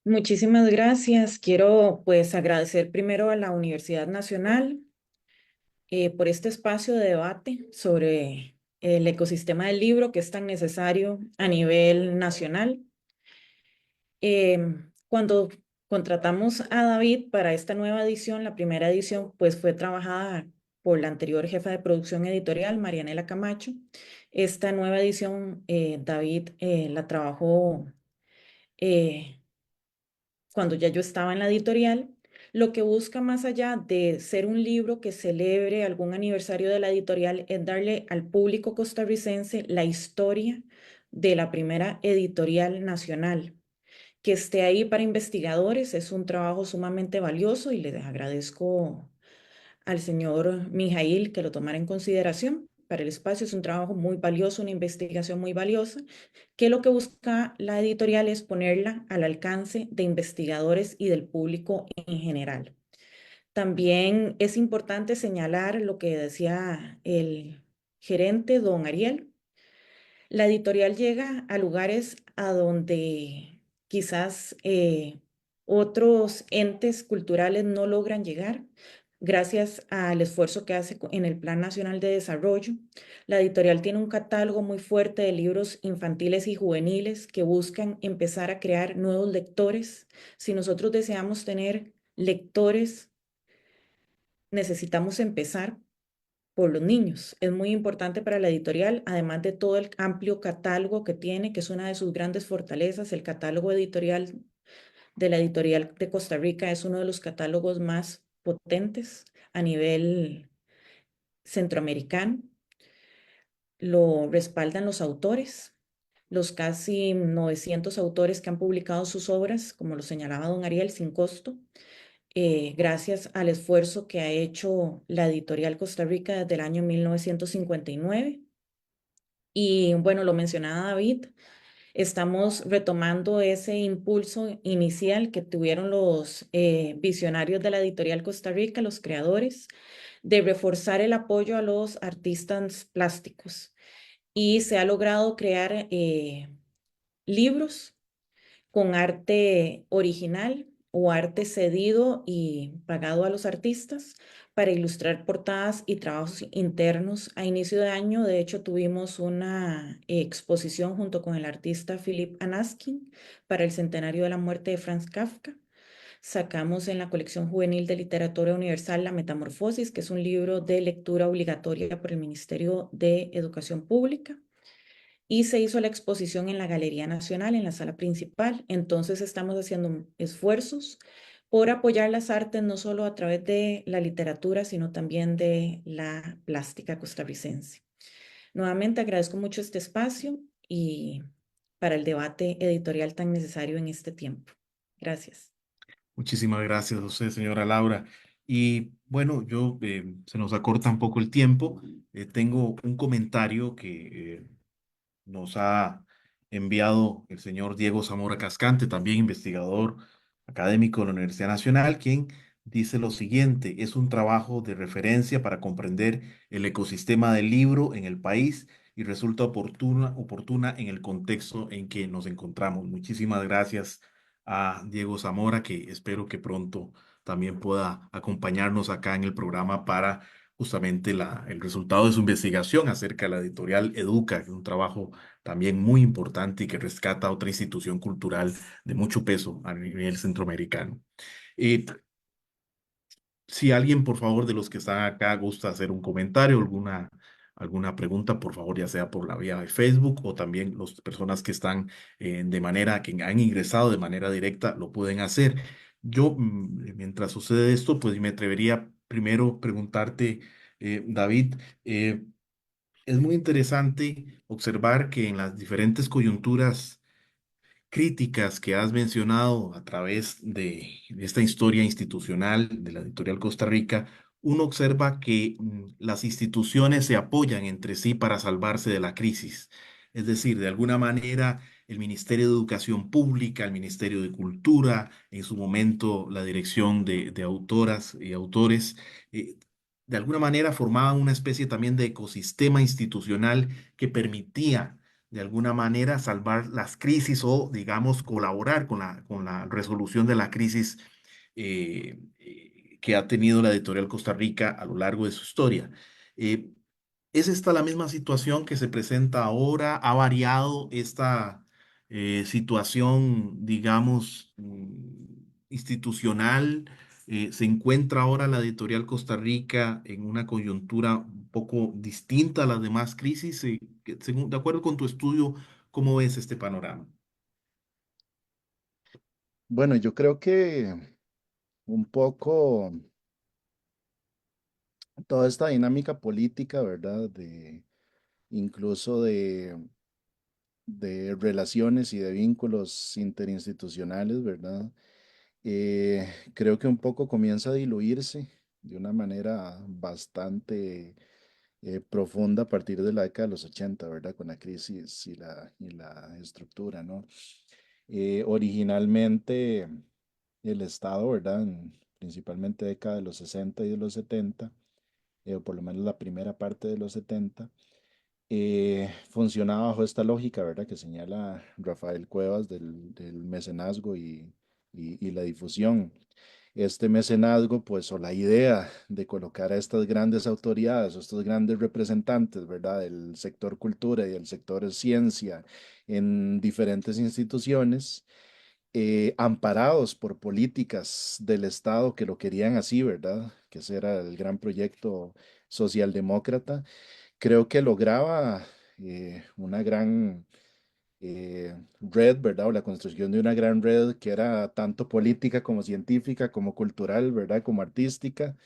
Muchísimas gracias. Quiero pues agradecer primero a la Universidad Nacional por este espacio de debate sobre el ecosistema del libro que es tan necesario a nivel nacional. Cuando contratamos a David para esta nueva edición, la primera edición pues fue trabajada por la anterior jefa de producción editorial, Marianela Camacho. Esta nueva edición, David la trabajó cuando ya yo estaba en la editorial, lo que busca más allá de ser un libro que celebre algún aniversario de la editorial es darle al público costarricense la historia de la primera editorial nacional. Que esté ahí para investigadores es un trabajo sumamente valioso y les agradezco al señor Mijail que lo tomara en consideración. Para el espacio es un trabajo muy valioso, una investigación muy valiosa, que lo que busca la editorial es ponerla al alcance de investigadores y del público en general. También es importante señalar lo que decía el gerente, don Ariel. La editorial llega a lugares a donde quizás otros entes culturales no logran llegar. Gracias al esfuerzo que hace en el Plan Nacional de Desarrollo, la editorial tiene un catálogo muy fuerte de libros infantiles y juveniles que buscan empezar a crear nuevos lectores. Si nosotros deseamos tener lectores, necesitamos empezar por los niños. Es muy importante para la editorial, además de todo el amplio catálogo que tiene, que es una de sus grandes fortalezas. El catálogo editorial de la editorial de Costa Rica es uno de los catálogos más potentes a nivel centroamericano. Lo respaldan los autores, los casi 900 autores que han publicado sus obras, como lo señalaba don Ariel, sin costo. Gracias al esfuerzo que ha hecho la editorial Costa Rica desde el año 1959. Y bueno, lo mencionaba David, estamos retomando ese impulso inicial que tuvieron los visionarios de la editorial Costa Rica, los creadores, de reforzar el apoyo a los artistas plásticos. Y se ha logrado crear libros con arte original o arte cedido y pagado a los artistas para ilustrar portadas y trabajos internos. A inicio de año, de hecho, tuvimos una exposición junto con el artista Philip Anaskin para el centenario de la muerte de Franz Kafka. Sacamos en la colección juvenil de literatura universal La Metamorfosis, que es un libro de lectura obligatoria por el Ministerio de Educación Pública, y se hizo la exposición en la Galería Nacional, en la sala principal. Entonces estamos haciendo esfuerzos por apoyar las artes, no solo a través de la literatura, sino también de la plástica costarricense. Nuevamente agradezco mucho este espacio y para el debate editorial tan necesario en este tiempo. Gracias. Muchísimas gracias a usted, señora Laura. Y bueno, se nos acorta un poco el tiempo. Tengo un comentario que nos ha enviado el señor Diego Zamora Cascante, también investigador académico de la Universidad Nacional, quien dice lo siguiente: es un trabajo de referencia para comprender el ecosistema del libro en el país y resulta oportuna en el contexto en que nos encontramos. Muchísimas gracias a Diego Zamora, que espero que pronto también pueda acompañarnos acá en el programa para justamente el resultado de su investigación acerca de la editorial Educa, que es un trabajo también muy importante y que rescata a otra institución cultural de mucho peso a nivel centroamericano. Eh, si alguien, por favor, de los que están acá gusta hacer un comentario, alguna pregunta, por favor, ya sea por la vía de Facebook o también las personas que están que han ingresado de manera directa, lo pueden hacer. Yo, mientras sucede esto, pues me atrevería primero preguntarte, David, eh, es muy interesante observar que en las diferentes coyunturas críticas que has mencionado a través de esta historia institucional de la editorial Costa Rica, uno observa que las instituciones se apoyan entre sí para salvarse de la crisis. Es decir, de alguna manera, el Ministerio de Educación Pública, el Ministerio de Cultura, en su momento la Dirección de Autoras y Autores, eh, de alguna manera formaban una especie también de ecosistema institucional que permitía de alguna manera salvar las crisis o, digamos, colaborar con con la resolución de la crisis que ha tenido la editorial Costa Rica a lo largo de su historia. Eh, ¿Es esta la misma situación que se presenta ahora? ¿Ha variado esta situación, digamos, institucional? ¿Se encuentra ahora la editorial Costa Rica en una coyuntura un poco distinta a las demás crisis? De acuerdo con tu estudio, ¿cómo ves este panorama? Bueno, yo creo que un poco toda esta dinámica política, ¿verdad? Incluso de relaciones y de vínculos interinstitucionales, ¿verdad? Creo que un poco comienza a diluirse de una manera bastante profunda a partir de la década de los 80, ¿verdad? Con la crisis y la estructura, ¿no? Originalmente el Estado, ¿verdad? Principalmente década de los 60 y de los 70, o por lo menos la primera parte de los 70, funcionaba bajo esta lógica, ¿verdad? Que señala Rafael Cuevas del mecenazgo y la difusión. Este mecenazgo, pues, o la idea de colocar a estas grandes autoridades, o estos grandes representantes, ¿verdad? Del sector cultura y del sector ciencia en diferentes instituciones, amparados por políticas del Estado que lo querían así, ¿verdad? Que ese era el gran proyecto socialdemócrata. Creo que lograba una gran red, ¿verdad? O la construcción de una gran red que era tanto política como científica, como cultural, ¿verdad? Como artística,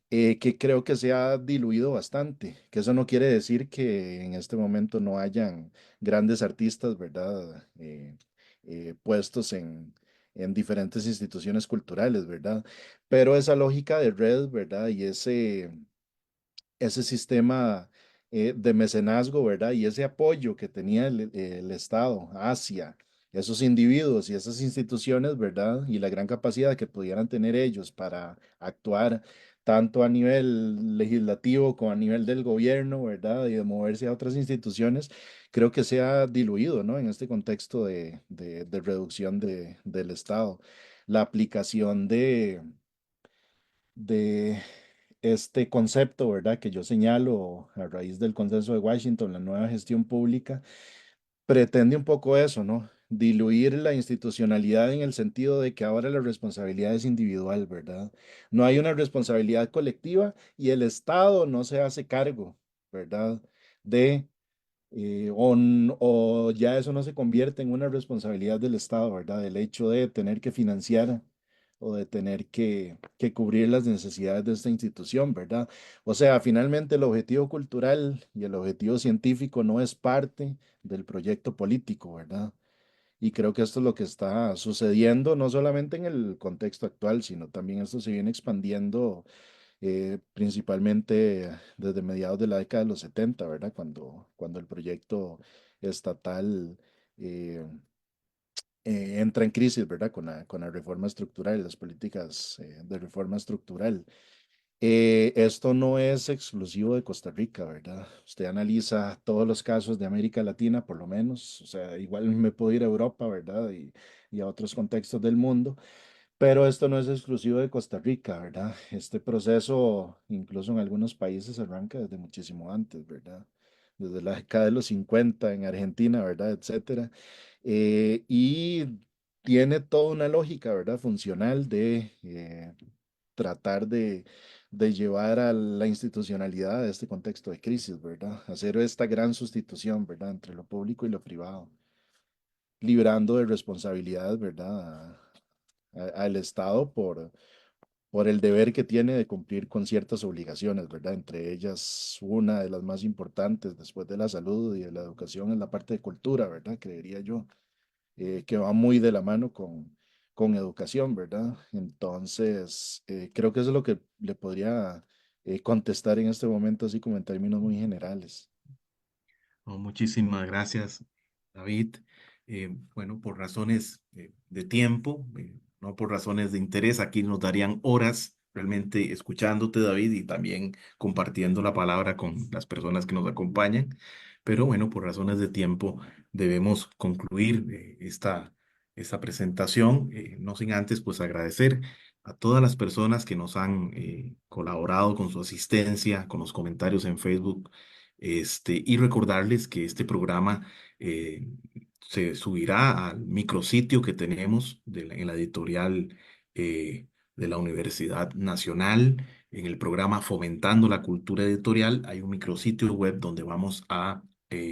que creo que se ha diluido bastante, que eso no quiere decir que en este momento no hayan grandes artistas, ¿verdad? Puestos en diferentes instituciones culturales, ¿verdad? Pero esa lógica de red, ¿verdad? Y ese sistema de mecenazgo, ¿verdad? Y ese apoyo que tenía el Estado hacia esos individuos y esas instituciones, ¿verdad? Y la gran capacidad que pudieran tener ellos para actuar tanto a nivel legislativo como a nivel del gobierno, ¿verdad? Y de moverse a otras instituciones, creo que se ha diluido, ¿no? En este contexto de reducción del Estado. La aplicación de este concepto, ¿verdad? Que yo señalo a raíz del consenso de Washington, la nueva gestión pública, pretende un poco eso, ¿no? Diluir la institucionalidad en el sentido de que ahora la responsabilidad es individual, ¿verdad? No hay una responsabilidad colectiva y el Estado no se hace cargo, ¿verdad? De o ya eso no se convierte en una responsabilidad del Estado, ¿verdad? El hecho de tener que financiar o de tener que cubrir las necesidades de esta institución, ¿verdad? O sea, finalmente el objetivo cultural y el objetivo científico no es parte del proyecto político, ¿verdad? Y creo que esto es lo que está sucediendo, no solamente en el contexto actual, sino también esto se viene expandiendo principalmente desde mediados de la década de los 70, ¿verdad? Cuando el proyecto estatal eh, entra en crisis, ¿verdad? Con la reforma estructural, las políticas de reforma estructural. Esto no es exclusivo de Costa Rica, ¿verdad? Usted analiza todos los casos de América Latina, por lo menos, o sea, igual me puedo ir a Europa, ¿verdad? Y a otros contextos del mundo, pero esto no es exclusivo de Costa Rica, ¿verdad? Este proceso, incluso en algunos países, arranca desde muchísimo antes, ¿verdad? Desde la década de los 50 en Argentina, ¿verdad? Etcétera. Y tiene toda una lógica, ¿verdad? Funcional de tratar de llevar a la institucionalidad de este contexto de crisis, ¿verdad? Hacer esta gran sustitución, ¿verdad? Entre lo público y lo privado, librando de responsabilidad, ¿verdad? Al Estado por el deber que tiene de cumplir con ciertas obligaciones, ¿verdad? Entre ellas, una de las más importantes después de la salud y de la educación es la parte de cultura, ¿verdad? Creería yo que va muy de la mano con educación, ¿verdad? Entonces, creo que eso es lo que le podría contestar en este momento, así como en términos muy generales. No, muchísimas gracias, David. Bueno, por razones de tiempo, no por razones de interés, aquí nos darían horas realmente escuchándote, David, y también compartiendo la palabra con las personas que nos acompañan. Pero bueno, por razones de tiempo debemos concluir esta presentación, no sin antes pues agradecer a todas las personas que nos han colaborado con su asistencia, con los comentarios en Facebook, y recordarles que este programa eh, se subirá al micrositio que tenemos en la editorial de la Universidad Nacional. En el programa Fomentando la Cultura Editorial hay un micrositio web donde vamos a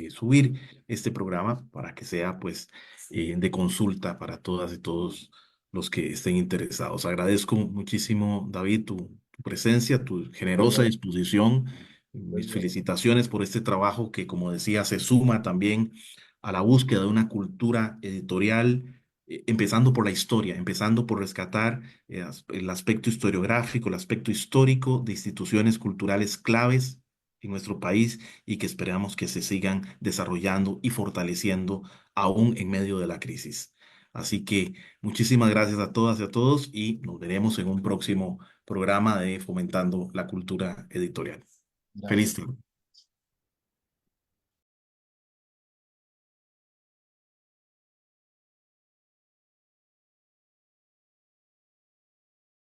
subir este programa para que sea pues de consulta para todas y todos los que estén interesados. Agradezco muchísimo, David, tu presencia, tu generosa disposición. Mis felicitaciones por este trabajo que, como decía, se suma también a la búsqueda de una cultura editorial, empezando por la historia, empezando por rescatar el aspecto historiográfico, el aspecto histórico de instituciones culturales claves en nuestro país y que esperamos que se sigan desarrollando y fortaleciendo aún en medio de la crisis. Así que muchísimas gracias a todas y a todos y nos veremos en un próximo programa de Fomentando la Cultura Editorial. Feliz Gracias. día.